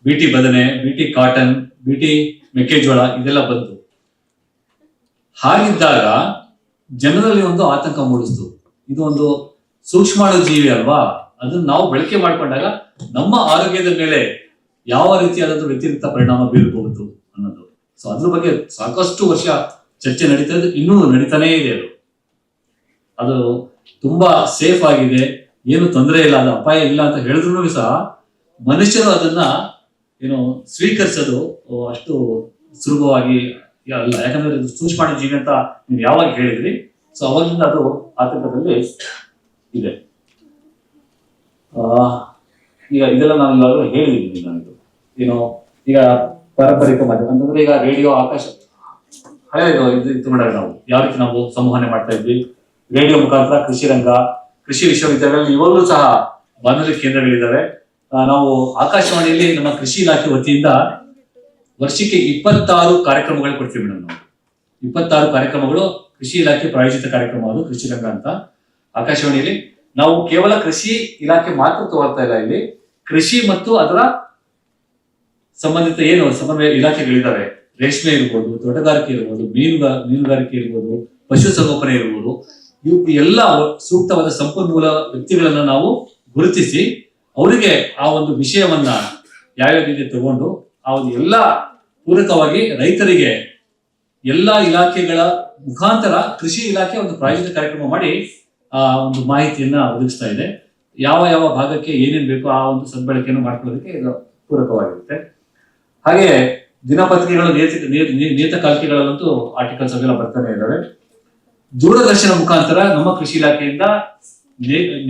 ಬಿಟಿ ಬದನೆ, ಬಿಟಿ ಕಾಟನ್, ಬಿಟಿ ಮೆಕ್ಕೆಜೋಳ ಇದೆಲ್ಲ ಬಂತು. ಹಾಗಿದ್ದಾಗ ಜನರಲ್ಲಿ ಒಂದು ಆತಂಕ ಮೂಡಿಸ್ತು. ಇದು ಒಂದು ಸೂಕ್ಷ್ಮಾಣು ಜೀವಿ ಅಲ್ವಾ, ಅದನ್ನ ನಾವು ಬಳಕೆ ಮಾಡ್ಕೊಂಡಾಗ ನಮ್ಮ ಆರೋಗ್ಯದ ಮೇಲೆ ಯಾವ ರೀತಿಯಾದಂತಹ ವ್ಯತಿರಿಕ್ತ ಪರಿಣಾಮ ಬೀರಬಹುದು ಅನ್ನೋದು. ಸೊ ಅದ್ರ ಬಗ್ಗೆ ಸಾಕಷ್ಟು ವರ್ಷ ಚರ್ಚೆ ನಡೀತಾ ಇದೆ, ಇನ್ನೂ ನಡೀತಾನೇ ಇದೆ. ಅದು ತುಂಬಾ ಸೇಫ್ ಆಗಿದೆ, ಏನು ತೊಂದರೆ ಇಲ್ಲ, ಅದು ಅಪಾಯ ಇಲ್ಲ ಅಂತ ಹೇಳಿದ್ರು ಸಹ ಮನುಷ್ಯರು ಅದನ್ನ ಸ್ವೀಕರಿಸೋದು ಅಷ್ಟು ಸುಲಭವಾಗಿ ಅಲ್ಲ. ಯಾಕಂದ್ರೆ ಇದು ಸೂಕ್ಷ್ಮಾಣು ಜೀವಿ ಅಂತ ನೀವು ಯಾವಾಗ ಹೇಳಿದ್ರಿ, ಸೊ ಅವಾಗಿಂದ ಅದು ಆತಂಕದಲ್ಲಿ ಇದೆ. ಈಗ ಇದೆಲ್ಲ ನಾನು ಇವಾಗ ಹೇಳಿದ್ದೀನಿ. ನಾನು ಈಗ ಪಾರಂಪರಿಕ ಮಾಧ್ಯಮ ಅಂತಂದ್ರೆ ಈಗ ರೇಡಿಯೋ, ಆಕಾಶ, ಹಳೆ ಇದು ಮಾಡಿದಾಗ ನಾವು ಯಾವ ರೀತಿ ನಾವು ಸಂವಹನೆ ಮಾಡ್ತಾ ಇದ್ವಿ, ರೇಡಿಯೋ ಮುಖಾಂತರ ಕೃಷಿ ರಂಗ, ಕೃಷಿ ವಿಶ್ವವಿದ್ಯಾಲಯಗಳಲ್ಲಿ ಇವಾಗಲೂ ಸಹ ಬಾನುಲಿ ಕೇಂದ್ರಗಳಿದ್ದಾವೆ. ನಾವು ಆಕಾಶವಾಣಿಯಲ್ಲಿ ನಮ್ಮ ಕೃಷಿ ಇಲಾಖೆ ವತಿಯಿಂದ ವರ್ಷಕ್ಕೆ 26 ಕಾರ್ಯಕ್ರಮಗಳು ಕೊಡ್ತೀವಿ ಮೇಡಮ್. ನಾವು 26 ಕಾರ್ಯಕ್ರಮಗಳು ಕೃಷಿ ಇಲಾಖೆ ಪ್ರಾಯೋಜಿತ ಕಾರ್ಯಕ್ರಮ, ಅದು ಕೃಷಿ ರಂಗ ಅಂತ. ಆಕಾಶವಾಣಿಯಲ್ಲಿ ನಾವು ಕೇವಲ ಕೃಷಿ ಇಲಾಖೆ ಮಾತ್ರ ತಗೋತಾ ಇಲ್ಲ, ಇಲ್ಲಿ ಕೃಷಿ ಮತ್ತು ಅದರ ಸಂಬಂಧಿತ ಸಮನ್ವಯ ಇಲಾಖೆಗಳಿದ್ದಾವೆ. ರೇಷ್ಮೆ ಇರ್ಬೋದು, ತೋಟಗಾರಿಕೆ ಇರ್ಬೋದು, ಮೀನುಗಾರಿಕೆ ಇರ್ಬೋದು, ಪಶು ಸಂಗೋಪನೆ ಇರ್ಬೋದು, ಇವು ಎಲ್ಲ ಸೂಕ್ತವಾದ ಸಂಪನ್ಮೂಲ ವ್ಯಕ್ತಿಗಳನ್ನ ನಾವು ಗುರುತಿಸಿ ಅವರಿಗೆ ಆ ಒಂದು ವಿಷಯವನ್ನ ಯಾವ್ಯಾವ ರೀತಿ ತಗೊಂಡು ಆ ಒಂದು ಎಲ್ಲ ಪೂರಕವಾಗಿ ರೈತರಿಗೆ ಎಲ್ಲಾ ಇಲಾಖೆಗಳ ಮುಖಾಂತರ ಕೃಷಿ ಇಲಾಖೆ ಒಂದು ಪ್ರಾಯೋಜಿತ ಕಾರ್ಯಕ್ರಮ ಮಾಡಿ ಆ ಒಂದು ಮಾಹಿತಿಯನ್ನ ಒದಗಿಸ್ತಾ ಇದೆ. ಯಾವ ಯಾವ ಭಾಗಕ್ಕೆ ಏನೇನ್ ಬೇಕೋ ಆ ಒಂದು ಸದ್ಬಳಕೆಯನ್ನು ಮಾಡ್ಕೊಳ್ಳೋದಕ್ಕೆ ಇದು ಪೂರಕವಾಗಿರುತ್ತೆ. ಹಾಗೆ ದಿನಪತ್ರಿಕೆಗಳು, ನಿಯತಕಾಲಿಕೆಗಳಲ್ಲಂತೂ ಆರ್ಟಿಕಲ್ಸ್ ಅವೆಲ್ಲ ಬರ್ತಾನೆ ಇದ್ದಾವೆ. ದೂರದರ್ಶನ ಮುಖಾಂತರ ನಮ್ಮ ಕೃಷಿ ಇಲಾಖೆಯಿಂದ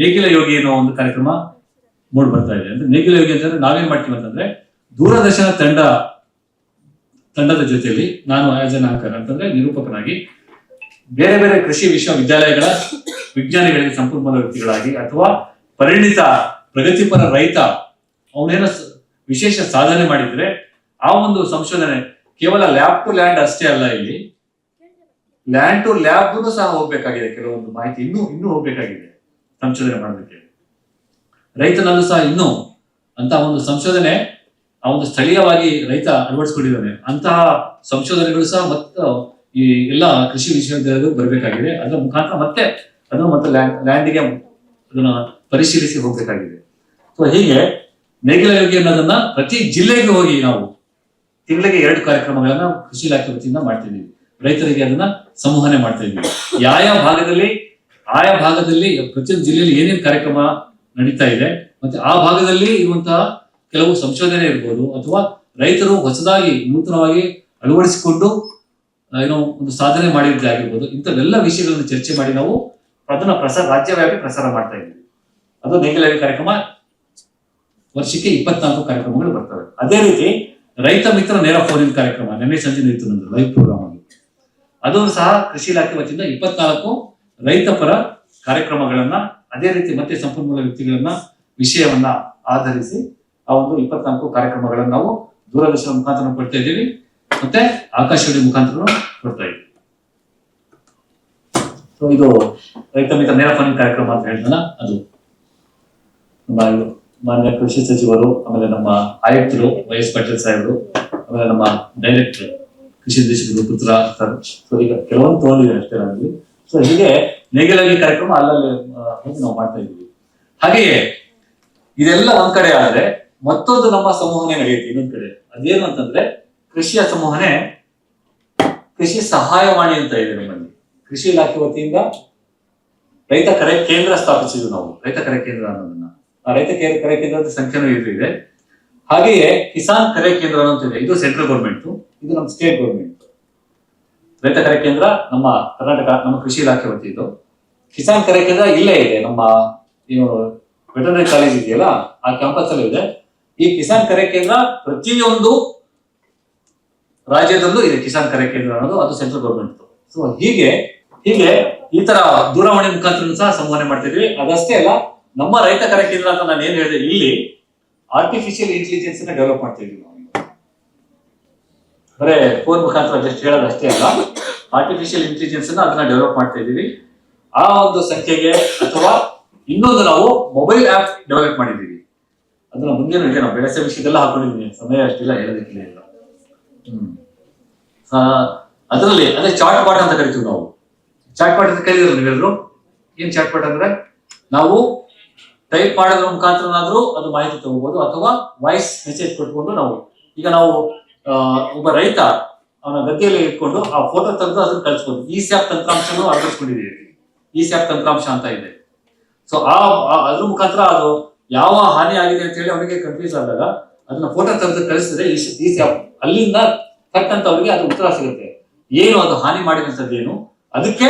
ನೇಗಿಲ ಯೋಗಿ ಅನ್ನೋ ಒಂದು ಕಾರ್ಯಕ್ರಮ ಮೂಡ್ ಬರ್ತಾ ಇದೆ. ಅಂದ್ರೆ ನೇಗಿಲ ಯೋಗಿ ಅಂತಂದ್ರೆ ನಾವೇನ್ ಮಾಡ್ತೀವಿ ಅಂತಂದ್ರೆ, ದೂರದರ್ಶನ ತಂಡದ ಜೊತೆಯಲ್ಲಿ ನಾನು ಆಸ್ ಎನ್ ಆಂಕರ್ ಅಂತಂದ್ರೆ ನಿರೂಪಕನಾಗಿ ಬೇರೆ ಬೇರೆ ಕೃಷಿ ವಿಶ್ವವಿದ್ಯಾಲಯಗಳ ವಿಜ್ಞಾನಿಗಳಿಗೆ ಸಂಪನ್ಮೂಲ ವ್ಯಕ್ತಿಗಳಾಗಿ ಅಥವಾ ಪರಿಣಿತ ಪ್ರಗತಿಪರ ರೈತ ಅವನೇನೋ ವಿಶೇಷ ಸಾಧನೆ ಮಾಡಿದ್ರೆ ಆ ಒಂದು ಸಂಶೋಧನೆ ಕೇವಲ ಲ್ಯಾಬ್ ಟು ಲ್ಯಾಂಡ್ ಅಷ್ಟೇ ಅಲ್ಲ, ಇಲ್ಲಿ ಲ್ಯಾಂಡ್ ಟು ಲ್ಯಾಬ್ ಸಹ ಹೋಗ್ಬೇಕಾಗಿದೆ. ಕೆಲವೊಂದು ಮಾಹಿತಿ ಇನ್ನೂ ಹೋಗ್ಬೇಕಾಗಿದೆ ಸಂಶೋಧನೆ ಮಾಡೋದಕ್ಕೆ. ರೈತನಲ್ಲೂ ಸಹ ಇನ್ನೂ ಅಂತ ಒಂದು ಸಂಶೋಧನೆ ಆ ಒಂದು ಸ್ಥಳೀಯವಾಗಿ ರೈತ ಅಳವಡಿಸ್ಕೊಂಡಿದ್ದಾನೆ. ಅಂತಹ ಸಂಶೋಧನೆಗಳು ಸಹ ಮತ್ತು ಈ ಎಲ್ಲ ಕೃಷಿ ವಿಶ್ವವಿದ್ಯಾಲಯಗಳು ಬರಬೇಕಾಗಿದೆ. ಅದರ ಮುಖಾಂತರ ಮತ್ತೆ ಲ್ಯಾಂಡಿಗೆ ಅದನ್ನ ಪರಿಶೀಲಿಸಿ ಹೋಗ್ಬೇಕಾಗಿದೆ. ಸೊ ಹೀಗೆ ನೇಗಿಲ ಯೋಗಿ ಅನ್ನೋದನ್ನ ಪ್ರತಿ ಜಿಲ್ಲೆಗೆ ಹೋಗಿ ನಾವು ತಿಂಗಳಿಗೆ 2 ಕಾರ್ಯಕ್ರಮಗಳನ್ನ ಕೃಷಿ ಇಲಾಖೆ ವತಿಯಿಂದ ಮಾಡ್ತಿದ್ದೀವಿ. ರೈತರಿಗೆ ಅದನ್ನ ಸಂವಹನೆ ಮಾಡ್ತಾ ಇದ್ದೀವಿ. ಆಯಾ ಭಾಗದಲ್ಲಿ ಪ್ರತಿಯೊಂದು ಜಿಲ್ಲೆಯಲ್ಲಿ ಏನೇನು ಕಾರ್ಯಕ್ರಮ ನಡೀತಾ ಇದೆ, ಮತ್ತೆ ಆ ಭಾಗದಲ್ಲಿ ಇರುವಂತಹ ಕೆಲವು ಸಂಶೋಧನೆ ಇರ್ಬೋದು ಅಥವಾ ರೈತರು ಹೊಸದಾಗಿ ನೂತನವಾಗಿ ಅಳವಡಿಸಿಕೊಂಡು ಒಂದು ಸಾಧನೆ ಮಾಡಿದ್ದಾಗಿರ್ಬೋದು, ಇಂಥವೆಲ್ಲ ವಿಷಯಗಳನ್ನು ಚರ್ಚೆ ಮಾಡಿ ನಾವು ಅದನ್ನ ರಾಜ್ಯವ್ಯಾಪಿ ಪ್ರಸಾರ ಮಾಡ್ತಾ ಇದ್ದೀವಿ. ಅದು ನೇಗಿಲ ಯೋಗಿ ಕಾರ್ಯಕ್ರಮ. ವರ್ಷಕ್ಕೆ 24 ಕಾರ್ಯಕ್ರಮಗಳು ಬರ್ತವೆ. ಅದೇ ರೀತಿ ರೈತ ಮಿತ್ರ ನೇರ ಫೋನ್ ಕಾರ್ಯಕ್ರಮ ನಿನ್ನೆ ಸಂಜೆ ಇತ್ತು ನಂದು ಲೈವ್ ಪ್ರೋಗ್ರಾಮ್ ಆಗಿ. ಅದು ಸಹ ಕೃಷಿ ಇಲಾಖೆ ವತಿಯಿಂದ 24 ರೈತ ಪರ ಕಾರ್ಯಕ್ರಮಗಳನ್ನ ಅದೇ ರೀತಿ ಮತ್ತೆ ಸಂಪನ್ಮೂಲ ವ್ಯಕ್ತಿಗಳನ್ನ ವಿಷಯವನ್ನ ಆಧರಿಸಿ ಆ ಒಂದು 24 ಕಾರ್ಯಕ್ರಮಗಳನ್ನ ನಾವು ದೂರದರ್ಶನ ಮುಖಾಂತರ ಕೊಡ್ತಾ ಇದ್ದೀವಿ, ಮತ್ತೆ ಆಕಾಶವಾಣಿ ಮುಖಾಂತರ ಕೊಡ್ತಾ ಇದ್ದೀವಿ. ಸೊ ಇದು ರೈತ ಮಿತ್ರ ನೇರ ಫೋನ್ ಕಾರ್ಯಕ್ರಮ ಅಂತ ಹೇಳ್ತಾನ. ಅದು ನಮ್ಮ ಮಾನ್ಯ ಕೃಷಿ ಸಚಿವರು, ಆಮೇಲೆ ನಮ್ಮ ಆಯುಕ್ತರು ವೈಎಸ್ ಪಾಟೀಲ್ ಸಾಹೇಬರು, ಆಮೇಲೆ ನಮ್ಮ ಡೈರೆಕ್ಟರ್ ಕೃಷಿ ನಿರ್ದೇಶಕರು ಪುತ್ರ ಸರ್. ಸೊ ಈಗ ಕೆಲವೊಂದು ತಗೊಂಡಿದ್ದಾರೆ ಅಷ್ಟೇ ಆಗಲಿ. ಸೊ ಹೀಗೆ ನೇಗಿಲ ಯೋಗಿ ಕಾರ್ಯಕ್ರಮ ಅಲ್ಲಲ್ಲಿ ಹೋಗಿ ನಾವು ಮಾಡ್ತಾ ಇದ್ದೀವಿ. ಹಾಗೆಯೇ ಇದೆಲ್ಲ ಒಂದ್ ಕಡೆ ಆದ್ರೆ ಮತ್ತೊಂದು ನಮ್ಮ ಸಂವಹನೆ ನಡೆಯುತ್ತೆ ಇನ್ನೊಂದ್ ಕಡೆ. ಅದೇನು ಅಂತಂದ್ರೆ ಕೃಷಿಯ ಸಂವಹನೆ, ಕೃಷಿ ಸಹಾಯವಾಣಿ ಅಂತ ಇದೆ ನಮ್ಮಲ್ಲಿ. ಕೃಷಿ ಇಲಾಖೆ ವತಿಯಿಂದ ರೈತ ಕರೆ ಕೇಂದ್ರ ಸ್ಥಾಪಿಸಿದ್ವಿ ನಾವು, ರೈತ ಕರೆ ಕೇಂದ್ರ ಅನ್ನೋದನ್ನ. ಆ ರೈತ ಕರೆ ಕೇಂದ್ರದ ಸಂಖ್ಯೆನೂ ಇದೆ. ಹಾಗೆಯೇ ಕಿಸಾನ್ ಕರೆ ಕೇಂದ್ರ ಅಂತ ಇದೆ. ಇದು ಸೆಂಟ್ರಲ್ ಗೌರ್ಮೆಂಟ್, ಇದು ನಮ್ಮ ಸ್ಟೇಟ್ ಗೌರ್ಮೆಂಟ್. ರೈತ ಕರೆ ಕೇಂದ್ರ ನಮ್ಮ ಕರ್ನಾಟಕ, ನಮ್ಮ ಕೃಷಿ ಇಲಾಖೆ ವತಿದ್ದು. ಕಿಸಾನ್ ಕರೆ ಕೇಂದ್ರ ಇಲ್ಲೇ ಇದೆ, ನಮ್ಮ ಏನು ವೆಟರ್ನರಿ ಕಾಲೇಜ್ ಇದೆಯಲ್ಲ ಆ ಕ್ಯಾಂಪಸ್ ಅಲ್ಲಿ ಇದೆ. ಈ ಕಿಸಾನ್ ಕರೆ ಕೇಂದ್ರ ಪ್ರತಿಯೊಂದು ರಾಜ್ಯದಲ್ಲೂ ಇದೆ. ಕಿಸಾನ್ ಕರೆ ಕೇಂದ್ರ ಅನ್ನೋದು ಅದು ಸೆಂಟ್ರಲ್ ಗೌರ್ಮೆಂಟ್. ಸೊ ಹೀಗೆ ಈ ತರ ದೂರವಾಣಿ ಮುಖಾಂತರ ಸಹ ಸಂವಹನೆ ಮಾಡ್ತಾ ಇದ್ವಿ. ಅದಷ್ಟೇ ಅಲ್ಲ, ನಮ್ಮ ರೈತ ಕರೆ ಕೇಂದ್ರ ಅಂತ ನಾನು ಏನ್ ಹೇಳಿದೆ, ಇಲ್ಲಿ ಆರ್ಟಿಫಿಷಿಯಲ್ ಇಂಟೆಲಿಜೆನ್ಸ್ ನ ಡೆವಲಪ್ ಮಾಡ್ತಾ ಇದೀವಿ ನಾವು. ಬರೇ ಫೋನ್ ಮುಖಾಂತರ ಜಸ್ಟ್ ಹೇಳೋದಷ್ಟೇ ಅಲ್ಲ, ಆರ್ಟಿಫಿಷಿಯಲ್ ಇಂಟೆಲಿಜೆನ್ಸ್ ಅದನ್ನ ಡೆವಲಪ್ ಮಾಡ್ತಾ ಇದೀವಿ. ಆ ಒಂದು ಸಂಖ್ಯೆಗೆ ಅಥವಾ ಇನ್ನೊಂದು ನಾವು ಮೊಬೈಲ್ ಆಪ್ ಡೆವಲಪ್ ಮಾಡಿದೀವಿ. ಅದನ್ನ ಮುಂದೆ ನಾವು ಬೆಳೆಸೋ ವಿಷಯದೆಲ್ಲ ಹಾಕೊಂಡಿದೀನಿ, ಸಮಯ ಅಷ್ಟಿಲ್ಲ ಹೇಳೋದಕ್ಕಿಲ್ಲ. ಅದರಲ್ಲಿ ಅದೇ ಚಾಟ್ ಬಾಟ್ ಅಂತ ಕರಿತೀವಿ ನಾವು. ಚಾಟ್ ಬಾಟ್ ಅಂತ ಕರೀತಾರೆ ನೀವೆಲ್ಲರೂ. ಏನ್ ಚಾಟ್ ಬಾಟ್ ಅಂದ್ರೆ, ನಾವು ಟೈಪ್ ಮಾಡೋದ್ರ ಮುಖಾಂತರನಾದ್ರೂ ಅದು ಮಾಹಿತಿ ತಗೋಬಹುದು ಅಥವಾ ವಾಯ್ಸ್ ಮೆಸೇಜ್ ಕೊಟ್ಕೊಂಡು ನಾವು ಒಬ್ಬ ರೈತ ಅವನ ಗದ್ದೆಯಲ್ಲಿ ಇಟ್ಕೊಂಡು ಆ ಫೋಟೋ ತೆಗೆದು ಅದನ್ನ ಕಳಿಸ್ಬೋದು. ಈ ಸ್ಯಾಪ್ ತಂತ್ರಾಂಶನೂ ಅಳವಡಿಸ್ಕೊಂಡಿದ್ದೀವಿ. ಈ ಸ್ಯಾಪ್ ತಂತ್ರಾಂಶ ಅಂತ ಇದೆ. ಸೊ ಅದ್ರ ಮುಖಾಂತರ ಅದು ಯಾವ ಹಾನಿ ಆಗಿದೆ ಅಂತ ಹೇಳಿ ಅವನಿಗೆ ಕನ್ಫ್ಯೂಸ್ ಆದಾಗ ಅದನ್ನ ಫೋಟೋ ತೆಗೆದು ಕಳಿಸಿದ್ರೆ ಈ ಸ್ಯಾಪ್ ಅಲ್ಲಿಂದ ಕಟ್ ಅಂತ ಅವರಿಗೆ ಅದು ಉತ್ತರ ಸಿಗುತ್ತೆ. ಏನು ಅದು ಹಾನಿ ಮಾಡಿದಂಥದ್ದು ಏನು, ಅದಕ್ಕೆ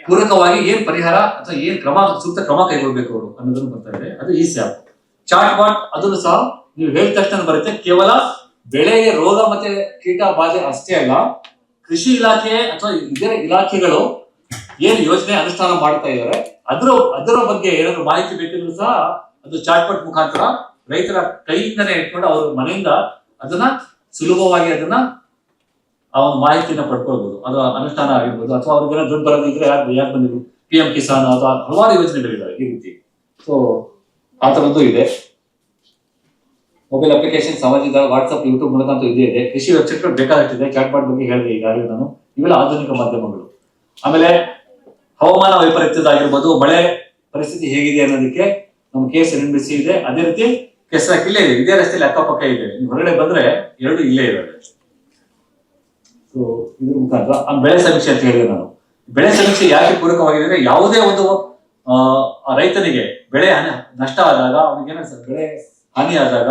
ಪೂರಕವಾಗಿ ಏನ್ ಪರಿಹಾರ ಅಥವಾ ಏನ್ ಸೂಕ್ತ ಕ್ರಮ ಕೈಗೊಳ್ಬೇಕು ಅವರು ಅನ್ನೋದನ್ನು ಬರ್ತಾ ಇದೆ. ಅದು ಈ ಸ್ಯಾಪ್. ಚಾಟ್ ಬಾಟ್ ಅದನ್ನು ಸಹ ನೀವು ಹೇಳಿದ ತಕ್ಷಣ ಬರುತ್ತೆ. ಕೇವಲ ಬೆಳೆಗೆ ರೋಗ ಮತ್ತೆ ಕೀಟ ಬಾಧೆ ಅಷ್ಟೇ ಅಲ್ಲ, ಕೃಷಿ ಇಲಾಖೆ ಅಥವಾ ಇತರ ಇಲಾಖೆಗಳು ಏನ್ ಯೋಜನೆ ಅನುಷ್ಠಾನ ಮಾಡ್ತಾ ಇದ್ದಾರೆ ಅದರ ಬಗ್ಗೆ ಏನಾದ್ರು ಮಾಹಿತಿ ಬೇಕಿದ್ರು ಸಹ ಅದು ಚಾಟ್ ಬಾಟ್ ಮುಖಾಂತರ ರೈತರ ಕೈಯಿಂದನೇ ಇಟ್ಕೊಂಡು ಅವ್ರ ಮನೆಯಿಂದ ಅದನ್ನ ಸುಲಭವಾಗಿ ಅದನ್ನ ಆ ಒಂದು ಮಾಹಿತಿನ ಪಡ್ಕೊಳ್ಬಹುದು. ಅದು ಅನುಷ್ಠಾನ ಆಗಿರ್ಬೋದು ಅಥವಾ ಅವ್ರಿಗೆಲ್ಲ ದುಡ್ಡು ಬರೋದಿದ್ರೆ ಯಾಕೆ ಬಂದಿದ್ರು PM ಕಿಸಾನ್ ಅಥವಾ ಹಲವಾರು ಯೋಜನೆಗಳಿದ್ದಾವೆ ಈ ರೀತಿ. ಸೊ ಆ ತರದ್ದು ಇದೆ. ಮೊಬೈಲ್ ಅಪ್ಲಿಕೇಶನ್, ಸಾಮಾಜಿಕ ವಾಟ್ಸ್ಆಪ್, ಯೂಟ್ಯೂಬ್ ಮೂಲಕ ಅಂತೂ ಇದೇ ಇದೆ. ಕೃಷಿ ವೆಬ್ಸೈಟ್ಗಳು ಬೇಕಾದಷ್ಟಿದೆ. ಚಾಟ್ ಬಾಟ್ ಬಗ್ಗೆ ಹೇಳಿದೆ ಈಗಾಗಲೇ ನಾನು. ಇವೆಲ್ಲ ಆಧುನಿಕ ಮಾಧ್ಯಮಗಳು. ಆಮೇಲೆ ಹವಾಮಾನ ವೈಪರೀತ್ಯದಾಗಿರ್ಬೋದು, ಮಳೆ ಪರಿಸ್ಥಿತಿ ಹೇಗಿದೆ ಅನ್ನೋದಕ್ಕೆ ನಮ್ಮ KSNBC ಇದೆ. ಅದೇ ರೀತಿ ಕೆಸರಾಕ್ ಇಲ್ಲೇ ಇದೆ, ಇದೇ ರಸ್ತೆಯಲ್ಲಿ ಅಕ್ಕಪಕ್ಕ ಇದೆ. ನೀವು ಹೊರಗಡೆ ಬಂದ್ರೆ ಎರಡು ಇಲ್ಲೇ ಇರೋದು. ಸೊ ಇದ್ರ ಮುಖಾಂತರ ಬೆಳೆ ಸಮೀಕ್ಷೆ ಅಂತ ಹೇಳಿದೆ ನಾನು. ಬೆಳೆ ಸಮೀಕ್ಷೆ ಯಾಕೆ ಪೂರಕವಾಗಿದೆ ಅಂದ್ರೆ ಯಾವುದೇ ಒಂದು ರೈತನಿಗೆ ಬೆಳೆ ನಷ್ಟ ಆದಾಗ, ಅವನಿಗೇನಾದ್ರು ಬೆಳೆ ಹಾನಿ ಆದಾಗ,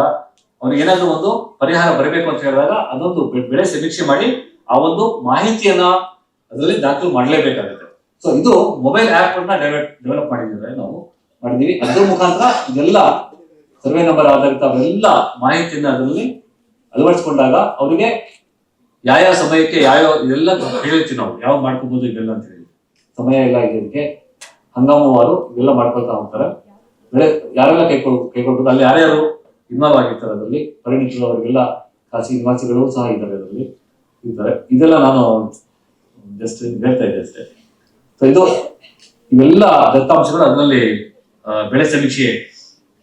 ಅವ್ನಿಗೆ ಏನಾದ್ರು ಒಂದು ಪರಿಹಾರ ಬರಬೇಕು ಅಂತ ಹೇಳಿದಾಗ ಅದೊಂದು ಬೆಳೆ ಸಮೀಕ್ಷೆ ಮಾಡಿ ಆ ಒಂದು ಮಾಹಿತಿಯನ್ನ ಅದರಲ್ಲಿ ದಾಖಲು ಮಾಡಲೇಬೇಕಾಗುತ್ತೆ. ಸೊ ಇದು ಮೊಬೈಲ್ ಆಪ್ ಅನ್ನ ಡೆವಲಪ್ ಮಾಡಿದ್ದೀವಿ ಮಾಡಿದೀವಿ. ಅದ್ರ ಮುಖಾಂತರ ಇದೆಲ್ಲ ಸರ್ವೆ ನಂಬರ್ ಆಧಾರಿತ ಅವೆಲ್ಲ ಮಾಹಿತಿಯನ್ನ ಅದರಲ್ಲಿ ಅಳವಡಿಸಿಕೊಂಡಾಗ ಅವರಿಗೆ ಯಾವ ಸಮಯಕ್ಕೆ ಇದೆಲ್ಲ ಹೇಳ್ತೀವಿ ನಾವು, ಯಾವ ಮಾಡ್ಕೋಬಹುದು ಇದೆಲ್ಲ ಅಂತ ಹೇಳಿ. ಸಮಯ ಎಲ್ಲ ಇದಕ್ಕೆ ಹಂಗಾಮುವಾರು ಇದೆಲ್ಲ ಮಾಡ್ಕೊಳ್ತಾ ಹೋಗ್ತಾರೆ. ಬೆಳೆ ಯಾರೆಲ್ಲ ಕೈಗೊಳ್ಬೋದು, ಅಲ್ಲಿ ಯಾರ್ಯಾರು ಇನ್ವಾಲ್ವ್ ಆಗಿರ್ತಾರೆ ಅದರಲ್ಲಿ ಪರಿಣಿತರವರಿಗೆಲ್ಲ ಖಾಸಗಿ ನಿವಾಸಿಗಳು ಸಹ ಇದ್ದಾರೆ ಇದ್ದಾರೆ. ಇದೆಲ್ಲ ನಾನು ಜಸ್ಟ್ ಹೇಳ್ತಾ ಇದ್ದೆ ಅಷ್ಟೇ. ಸೊ ಇವೆಲ್ಲ ದತ್ತಾಂಶಗಳು ಅದರಲ್ಲಿ ಬೆಳೆ ಸಮೀಕ್ಷೆ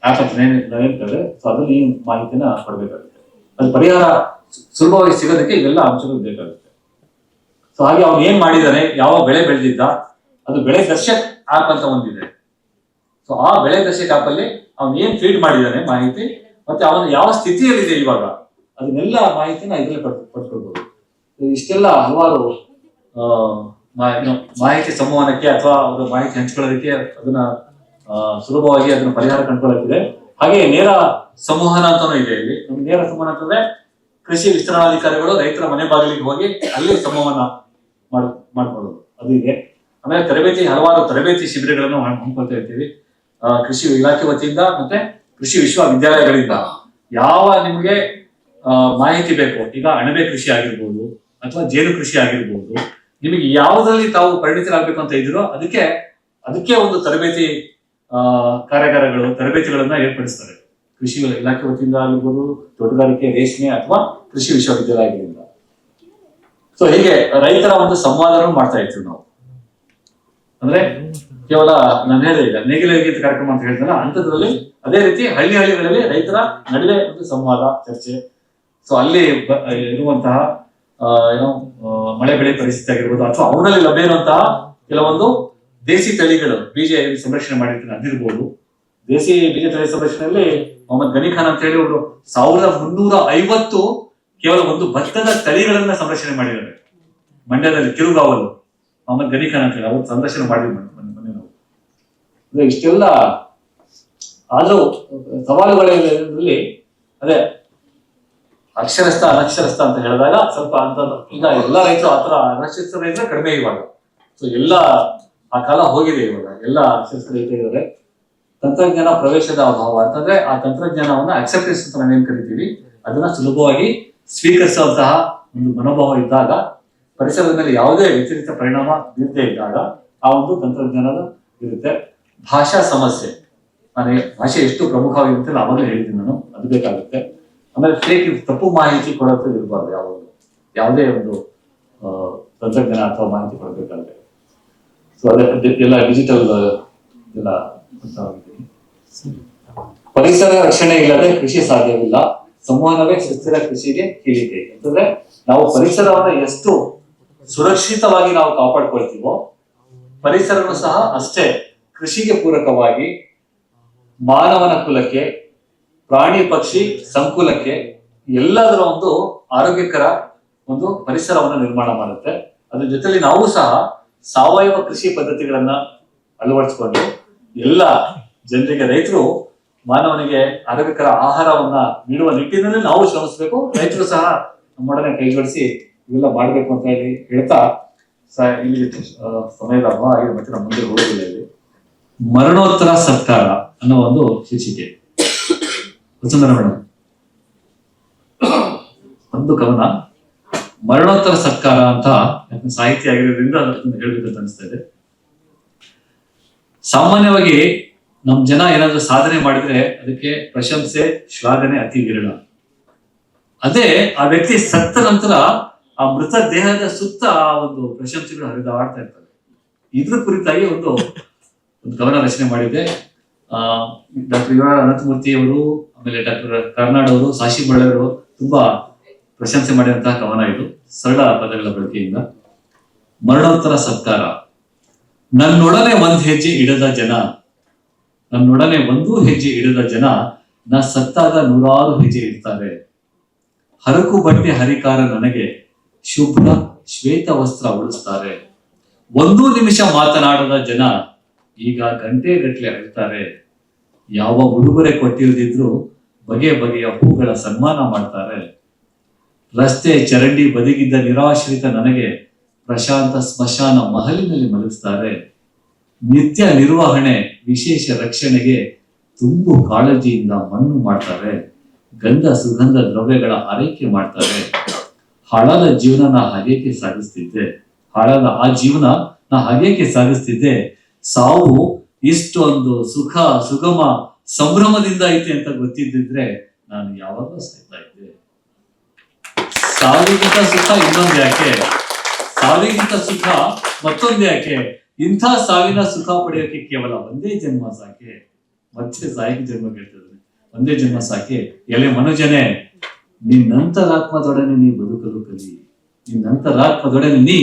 ಆಪ್ ಅಂತ ಹೇಳ್ತಾರೆ. ಸೊ ಅದ್ರಲ್ಲಿ ಈ ಮಾಹಿತಿನ ಕೊಡಬೇಕಾಗುತ್ತೆ. ಅದು ಪರಿಹಾರ ಸುಲಭವಾಗಿ ಸಿಗೋದಕ್ಕೆ ಇವೆಲ್ಲ ಅಂಶಗಳು ಬೇಕಾಗುತ್ತೆ. ಸೊ ಹಾಗೆ ಅವ್ನು ಏನ್ ಮಾಡಿದಾನೆ, ಯಾವ ಬೆಳೆ ಬೆಳೆದಿದ್ದ, ಅದು ಬೆಳೆ ದರ್ಶಕ್ ಆಪ್ ಅಂತ ಒಂದಿದೆ. ಸೊ ಆ ಬೆಳೆ ದರ್ಶಕ್ ಆಪ್ ಅಲ್ಲಿ ಅವ್ನು ಏನ್ ಫೀಡ್ ಮಾಡಿದಾನೆ ಮಾಹಿತಿ, ಮತ್ತೆ ಅವನು ಯಾವ ಸ್ಥಿತಿಯಲ್ಲಿದೆ ಇವಾಗ, ಅದನ್ನೆಲ್ಲ ಮಾಹಿತಿನ ಇದರಲ್ಲಿ ಪಡ್ಕೊಳ್ಬಹುದು. ಇಷ್ಟೆಲ್ಲ ಹಲವಾರು ಮಾಹಿತಿ ಸಂವಹನಕ್ಕೆ ಅಥವಾ ಅವರ ಮಾಹಿತಿ ಹಂಚ್ಕೊಳ್ಳೋದಕ್ಕೆ ಅದನ್ನ ಸುಲಭವಾಗಿ ಅದನ್ನ ಪರಿಹಾರ ಕಂಡುಕೊಳ್ಳುತ್ತಿದೆ. ಹಾಗೆ ನೇರ ಸಂವಹನ ಅಂತಾನೂ ಇದೆ ಇಲ್ಲಿ. ನಮ್ಗೆ ನೇರ ಸಂವಹನ ಅಂತಂದ್ರೆ ಕೃಷಿ ವಿಸ್ತರಣಾಧಿಕಾರಿಗಳು ರೈತರ ಮನೆ ಬಾಗಿಲಿಗೆ ಹೋಗಿ ಅಲ್ಲಿ ಸಂವಹನ ಮಾಡ್ಕೊಳ್ಳೋದು, ಅದು ಇದೆ. ಆಮೇಲೆ ಹಲವಾರು ತರಬೇತಿ ಶಿಬಿರಗಳನ್ನು ಹಮ್ಮಿಕೊಳ್ತಾ ಇರ್ತೀವಿ ಕೃಷಿ ಇಲಾಖೆ ವತಿಯಿಂದ ಮತ್ತೆ ಕೃಷಿ ವಿಶ್ವವಿದ್ಯಾಲಯಗಳಿಂದ. ಯಾವ ನಿಮ್ಗೆ ಮಾಹಿತಿ ಬೇಕು, ಈಗ ಅಣಬೆ ಕೃಷಿ ಆಗಿರ್ಬೋದು ಅಥವಾ ಜೇನು ಕೃಷಿ ಆಗಿರ್ಬೋದು, ನಿಮಗೆ ಯಾವುದರಲ್ಲಿ ತಾವು ಪರಿಣಿತರಾಗಬೇಕು ಅಂತ ಇದ್ದೀರೋ ಅದಕ್ಕೆ ಒಂದು ತರಬೇತಿ ಕಾರ್ಯಾಗಾರಗಳು, ತರಬೇತಿಗಳನ್ನ ಏರ್ಪಡಿಸ್ತಾರೆ ಕೃಷಿ ಇಲಾಖೆ ವತಿಯಿಂದ ಆಗಿರ್ಬೋದು, ತೋಟಗಾರಿಕೆ, ರೇಷ್ಮೆ ಅಥವಾ ಕೃಷಿ ವಿಶ್ವವಿದ್ಯಾಲಯಗಳಿಂದ. ಸೊ ಹೀಗೆ ರೈತರ ಒಂದು ಸಂವಾದನೂ ಮಾಡ್ತಾ ಇರ್ತೀವಿ ನಾವು. ಅಂದ್ರೆ ಕೇವಲ ನಾನು ಹೇಳಿದೆ ಈಗ ನೇಗಿಲ ಗೀತೆ ಕಾರ್ಯಕ್ರಮ ಅಂತ ಹೇಳ್ತಲ್ಲ, ಅಂಥದ್ರಲ್ಲಿ ಅದೇ ರೀತಿ ಹಳ್ಳಿಗಳಲ್ಲಿ ರೈತರ ನಡುವೆ ಒಂದು ಸಂವಾದ, ಚರ್ಚೆ. ಸೊ ಅಲ್ಲಿ ಇರುವಂತಹ ಮಳೆ ಬೆಳೆ ಪರಿಸ್ಥಿತಿ ಆಗಿರ್ಬೋದು ಅಥವಾ ಅವನಲ್ಲಿ ಲಭ್ಯ ಇರುವಂತಹ ಕೆಲವೊಂದು ದೇಸಿ ತಳಿಗಳು ಬೀಜ ಸಂರಕ್ಷಣೆ ಮಾಡಿರ್ತಾರೆ ಅದಿರ್ಬೋದು. ದೇಸಿ ಬೀಜ ತಳಿ ಸಂರಕ್ಷಣೆಯಲ್ಲಿ ಮೊಹಮ್ಮದ್ ಗನಿ ಖಾನ್ ಅಂತ ಹೇಳಿ ಅವರು 1350 ಕೇವಲ ಒಂದು ಭತ್ತದ ತಳಿಗಳನ್ನ ಸಂರಕ್ಷಣೆ ಮಾಡಿದ್ದಾರೆ ಮಂಡ್ಯದಲ್ಲಿ, ಕಿರುಗಾವಲು. ಮೊಹಮ್ಮದ್ ಗನಿ ಖಾನ್ ಅಂತ ಹೇಳಿ ಅವ್ರು ಸಂದರ್ಶನ ಮಾಡಿದ್ರು ಮೊನ್ನೆ ನಾವು. ಇಷ್ಟೆಲ್ಲ ಆದ್ರೂ ಸವಾಲುಗಳಲ್ಲಿ ಅದೇ ಅಕ್ಷರಸ್ಥ ಅನಕ್ಷರಸ್ಥ ಅಂತ ಹೇಳಿದಾಗ ಸ್ವಲ್ಪ ಅಂತ ಈಗ ಎಲ್ಲ ರೈತರು ಆತರ ಅನಕ್ಷರಸ್ಥ ರೈತರು ಕಡಿಮೆ ಇವಾಗ. ಸೊ ಎಲ್ಲ ಆ ಕಾಲ ಹೋಗಿದೆ, ಇವಾಗ ಎಲ್ಲ ಅಕ್ಷರಸ್ಥ ರೈತ ಇದ್ದಾರೆ. ತಂತ್ರಜ್ಞಾನ ಪ್ರವೇಶದ ಅಭಾವ ಅಂತಂದ್ರೆ ಆ ತಂತ್ರಜ್ಞಾನವನ್ನ ಅಕ್ಸೆಪ್ಟೆನ್ಸ್ ಅಂತ ನಾವೇನ್ ಕರಿತೀವಿ, ಅದನ್ನ ಸುಲಭವಾಗಿ ಸ್ವೀಕರಿಸುವಂತಹ ಒಂದು ಮನೋಭಾವ ಇದ್ದಾಗ, ಪರಿಸರದ ಮೇಲೆ ಯಾವುದೇ ವ್ಯತಿರಿಕ್ತ ಪರಿಣಾಮ ಬೀರದೇ ಇದ್ದಾಗ ಆ ಒಂದು ತಂತ್ರಜ್ಞಾನದ ಇರುತ್ತೆ. ಭಾಷಾ ಸಮಸ್ಯೆ, ಭಾಷೆ ಎಷ್ಟು ಪ್ರಮುಖವಾಗಿರುತ್ತೆ ಅವಾಗಲೇ ಹೇಳಿದ್ದೀನಿ ನಾನು, ಅದು ಬೇಕಾಗುತ್ತೆ. ಆಮೇಲೆ ಫೇಕ್ ತಪ್ಪು ಮಾಹಿತಿ ಕೊಡೋದು ಇರಬಾರ್ದು. ಯಾವುದೇ ಒಂದು ತಂತ್ರಜ್ಞಾನ ಅಥವಾ ಮಾಹಿತಿ ಕೊಡಬೇಕಾದ್ರೆ. ಸೊ ಅದೇ ಎಲ್ಲ ಡಿಜಿಟಲ್ ಎಲ್ಲ ಪರಿಸರ ರಕ್ಷಣೆ ಇಲ್ಲದೆ ಕೃಷಿ ಸಾಧ್ಯವಿಲ್ಲ. ಸಂವಹನವೇ ಸುಸ್ಥಿರ ಕೃಷಿಗೆ ಕೀಲಿಕೈ. ಅಂತಂದ್ರೆ ನಾವು ಪರಿಸರವನ್ನ ಎಷ್ಟು ಸುರಕ್ಷಿತವಾಗಿ ನಾವು ಕಾಪಾಡ್ಕೊಳ್ತೀವೋ, ಪರಿಸರನು ಸಹ ಅಷ್ಟೇ ಕೃಷಿಗೆ ಪೂರಕವಾಗಿ ಮಾನವನ ಕುಲಕ್ಕೆ, ಪ್ರಾಣಿ ಪಕ್ಷಿ ಸಂಕುಲಕ್ಕೆ ಎಲ್ಲದರ ಒಂದು ಆರೋಗ್ಯಕರ ಒಂದು ಪರಿಸರವನ್ನು ನಿರ್ಮಾಣ ಮಾಡುತ್ತೆ. ಅದ್ರ ಜೊತೆಲಿ ನಾವು ಸಹ ಸಾವಯವ ಕೃಷಿ ಪದ್ಧತಿಗಳನ್ನ ಅಳವಡಿಸಿಕೊಂಡು ಎಲ್ಲ ಜನರಿಗೆ, ರೈತರು ಮಾನವನಿಗೆ ಆರೋಗ್ಯಕರ ಆಹಾರವನ್ನ ನೀಡುವ ನಿಟ್ಟಿನಲ್ಲಿ ನಾವು ಶ್ರಮಿಸಬೇಕು. ರೈತರು ಸಹ ನಮ್ಮೊಡನೆ ಕೈ ಜೋಡಿಸಿ ಇವೆಲ್ಲ ಮಾಡ್ಬೇಕು ಅಂತ ಹೇಳಿ ಹೇಳ್ತಾ ಇಲ್ಲಿ ಸಮಯದ ಅಭಾವ ಆಗಿದೆ, ಮತ್ತೆ ನಮ್ಮ ಮುಂದೆ ಹೋಗೋದಿಲ್ಲ. ಇಲ್ಲಿ ಮರಣೋತ್ತರ ಸರ್ಕಾರ ಅನ್ನೋ ಒಂದು ಶೀರ್ಷಿಕೆ. ವಸುಂಧರಾ ಮೇಡಮ್ ಒಂದು ಕವನ, ಮರಣೋತ್ತರ ಸರ್ಕಾರ ಅಂತ ಸಾಹಿತ್ಯ ಆಗಿರೋದ್ರಿಂದ ಅದನ್ನು ಹೇಳ್ಬೇಕಂತ ಅನಿಸ್ತಾ ಇದೆ. ಸಾಮಾನ್ಯವಾಗಿ ನಮ್ ಜನ ಏನಾದ್ರೂ ಸಾಧನೆ ಮಾಡಿದ್ರೆ ಅದಕ್ಕೆ ಪ್ರಶಂಸೆ, ಶ್ಲಾಘನೆ ಅತಿ ವಿರಳ. ಅದೇ ಆ ವ್ಯಕ್ತಿ ಸತ್ತ ನಂತರ ಆ ಮೃತ ದೇಹದ ಸುತ್ತ ಆ ಒಂದು ಪ್ರಶಂಸೆಗಳು ಹರಿದಾಡ್ತಾ ಇರ್ತವೆ. ಇದ್ರ ಕುರಿತಾಗಿ ಒಂದು ಕವನ ರಚನೆ ಮಾಡಿದ್ದೆ. ಡಾಕ್ಟರ್ ಯು ಆರ್ ಅನಂತಮೂರ್ತಿ ಅವರು, ಆಮೇಲೆ ಡಾಕ್ಟರ್ ಕರ್ನಾಡ್ ಅವರು, ಸಾಶಿ ಬಳ್ಳವರು ತುಂಬಾ ಪ್ರಶಂಸೆ ಮಾಡಿದಂತಹ ಕವನ ಇದು, ಸರಳ ಪದಗಳ ಬಳಕೆಯಿಂದ. ಮರಣೋತ್ತರ ಸತ್ಕಾರ. ನನ್ನೊಡನೆ ಒಂದ್ ಹೆಜ್ಜೆ ಇಡದ ಜನ, ನನ್ನೊಡನೆ ಒಂದೂ ಹೆಜ್ಜೆ ಇಡದ ಜನ ನಾ ಸತ್ತಾಗ 100 ಹೆಜ್ಜೆ ಇಡ್ತಾರೆ. ಹರಕು ಬಟ್ಟೆ ಹರಿಕಾರ ನನಗೆ ಶುಭ್ರ ಶ್ವೇತ ವಸ್ತ್ರ ಉಡಿಸ್ತಾರೆ. 1 ನಿಮಿಷ ಮಾತನಾಡದ ಜನ ಈಗ ಗಂಟೆಗಟ್ಟಲೆ ಅಳ್ತಾರೆ. ಯಾವ ಉಡುಗೊರೆ ಕೊಟ್ಟಿರದಿದ್ರು ಬಗೆ ಬಗೆಯ ಹೂಗಳ ಸನ್ಮಾನ ಮಾಡ್ತಾರೆ. ರಸ್ತೆ ಚರಂಡಿ ಬದಿಗಿದ್ದ ನಿರಾಶ್ರಿತ ನನಗೆ ಪ್ರಶಾಂತ ಸ್ಮಶಾನ ಮಹಲಿನಲ್ಲಿ ಮಲಗಿಸ್ತಾರೆ. ನಿತ್ಯ ನಿರ್ವಹಣೆ ವಿಶೇಷ ರಕ್ಷಣೆಗೆ ತುಂಬು ಕಾಳಜಿಯಿಂದ ಮಣ್ಣು ಮಾಡ್ತಾರೆ. ಗಂಧ ಸುಗಂಧ ದ್ರವ್ಯಗಳ ಆರೈಕೆ ಮಾಡ್ತಾರೆ. ಹಾಳಾದ ಜೀವನ ನಾ ಹಾಗೇಕೆ ಸಾಗಿಸ್ತಿದ್ದೆ, ಹಾಳಾದ ಆ ಜೀವನ ನಾ ಹಾಗೇಕೆ ಸಾಗಿಸ್ತಿದ್ದೆ. ಸಾವು ಇಷ್ಟೊಂದು ಸುಖ ಸುಗಮ ಸಂಭ್ರಮದಿಂದ ಐತೆ ಅಂತ ಗೊತ್ತಿದ್ದಿದ್ರೆ ನಾನು ಯಾವಾಗಲೂ ಸಾಯ್ತಾ ಇದ್ದೆ. ಸಾವಿಗಿಂತ ಸುಖ ಇನ್ನೊಂದು ಯಾಕೆ, ಸಾವಿಗಿಂತ ಸುಖ ಮತ್ತೊಂದು ಯಾಕೆ, ಇಂಥ ಸಾವಿನ ಸುಖ ಪಡೆಯೋಕೆ ಕೇವಲ ಒಂದೇ ಜನ್ಮ ಸಾಕೆ. ಮತ್ತೆ ಸಾಯಿಗೆ ಜನ್ಮ ಕೇಳ್ತಿದ್ರೆ ಒಂದೇ ಜನ್ಮ ಸಾಕೆ. ಎಲೆ ಮನುಜನೇ, ನಿನ್ನಂತರಾತ್ಮದೊಡನೆ ನೀ ಬದುಕಲು ಕಲಿ, ನಿನ್ನಂತರಾತ್ಮದೊಡನೆ ನೀ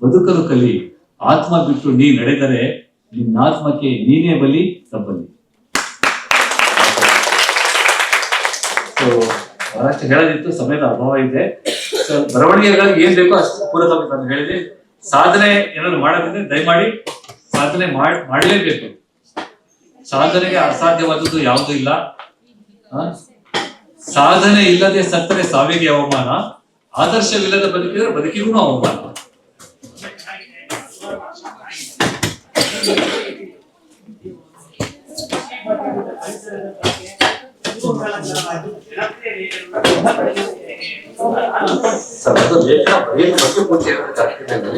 ಬದುಕಲು ಕಲಿ. ಆತ್ಮ ಬಿಟ್ಟು ನೀ ನಡೆದರೆ ನಿನ್ನಾತ್ಮಕ್ಕೆ ನೀನೇ ಬಲಿ ತಬ್ಬಲಿ. ಬಹಳಷ್ಟು ಹೇಳೋದಿತ್ತು, ಸಮಯದ ಅಭಾವ ಇದೆ. ಬರವಣಿಗೆಗಳಿಗೆ ಏನ್ ಬೇಕೋ ಅಷ್ಟು ಪೂರಕ ಅಂತ ಹೇಳಿದೆ. ಸಾಧನೆ ಏನಾದ್ರು ಮಾಡೋದಿದ್ರೆ ದಯಮಾಡಿ ಸಾಧನೆ ಮಾಡಲೇಬೇಕು. ಸಾಧನೆಗೆ ಅಸಾಧ್ಯವಾದದ್ದು ಯಾವುದೂ ಇಲ್ಲ. ಸಾಧನೆ ಇಲ್ಲದೆ ಸತ್ತರೆ ಸಾವಿಗೆ ಅವಮಾನ, ಆದರ್ಶವಿಲ್ಲದೆ ಬದುಕಿದ್ರೆ ಬದುಕಿಗೂ ಅವಮಾನ.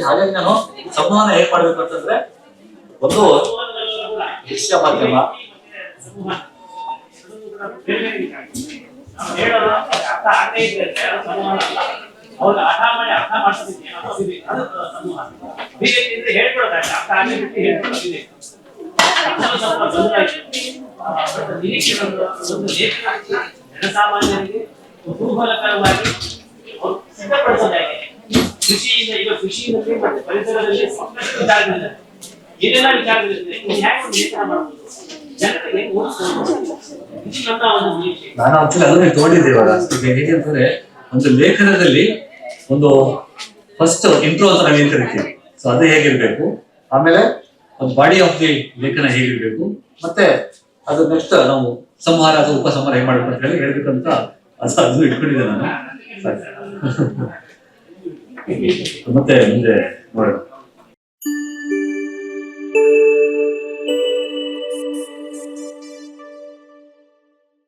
ಹಾಗಾಗಿ ನಾನು ಸಂವಹನ ಹೇಗ್ ಮಾಡ್ಬೇಕು ಅಂತಂದ್ರೆ, ಒಂದು ದೃಶ್ಯ ಮಾಧ್ಯಮ, ಜನಸಾಮಾನ್ಯರಿಗೆ ಕುತೂಹಲಕರವಾಗಿ ಸಿದ್ಧಪಡಿಸೋದಾಗಿದೆ. ಕೃಷಿಯಿಂದ ಈಗ ಕೃಷಿಯಲ್ಲಿ ಮತ್ತೆ ಪರಿಸರದಲ್ಲಿ ಸಾಕಷ್ಟು ವಿಚಾರಗಳಿದೆ, ಏನೆಲ್ಲ ವಿಚಾರಗಳಿದೆ, ಹೇಗೆ ಒಂದು ಲೇಖನ ಮಾಡಬಹುದು, ಜನರಿಗೆ ಓದಿಸಬಹುದು. ಇದು ನನ್ನ ಒಂದು ನಿರೀಕ್ಷೆ. ನಾನು ಆಕ್ಚುಲಿ ಅದನ್ನೇ ತಗೊಂಡಿದ್ದೇವಲ್ಲ. ಈಗ ಹೇಗೆ ಅಂತಂದ್ರೆ, ಒಂದು ಲೇಖನದಲ್ಲಿ ಒಂದು ಫಸ್ಟ್ ಇಂಟ್ರೋ ಅಂತ ನಾವು ಏನ್ ಕರಿತೀವಿ, ಸೊ ಅದು ಹೇಗಿರ್ಬೇಕು, ಆಮೇಲೆ ಒಂದು ಬಾಡಿ ಆಫ್ ದಿ ಲೇಖನ ಹೇಗಿರ್ಬೇಕು, ಮತ್ತೆ ಅದು ನೆಕ್ಸ್ಟ್ ನಾವು ಸಂಹಾರ ಅಥವಾ ಉಪಸಂಹಾರ ಹೇಗೆ ಮಾಡ್ಬೇಕು ಅಂತ ಹೇಳಿ ಹೇಳ್ಬೇಕಂತ ಅದನ್ನು ಇಟ್ಕೊಂಡಿದ್ದೆ ನಾನು. ಮತ್ತೆ ಮುಂದೆ ನೋಡೋಣ.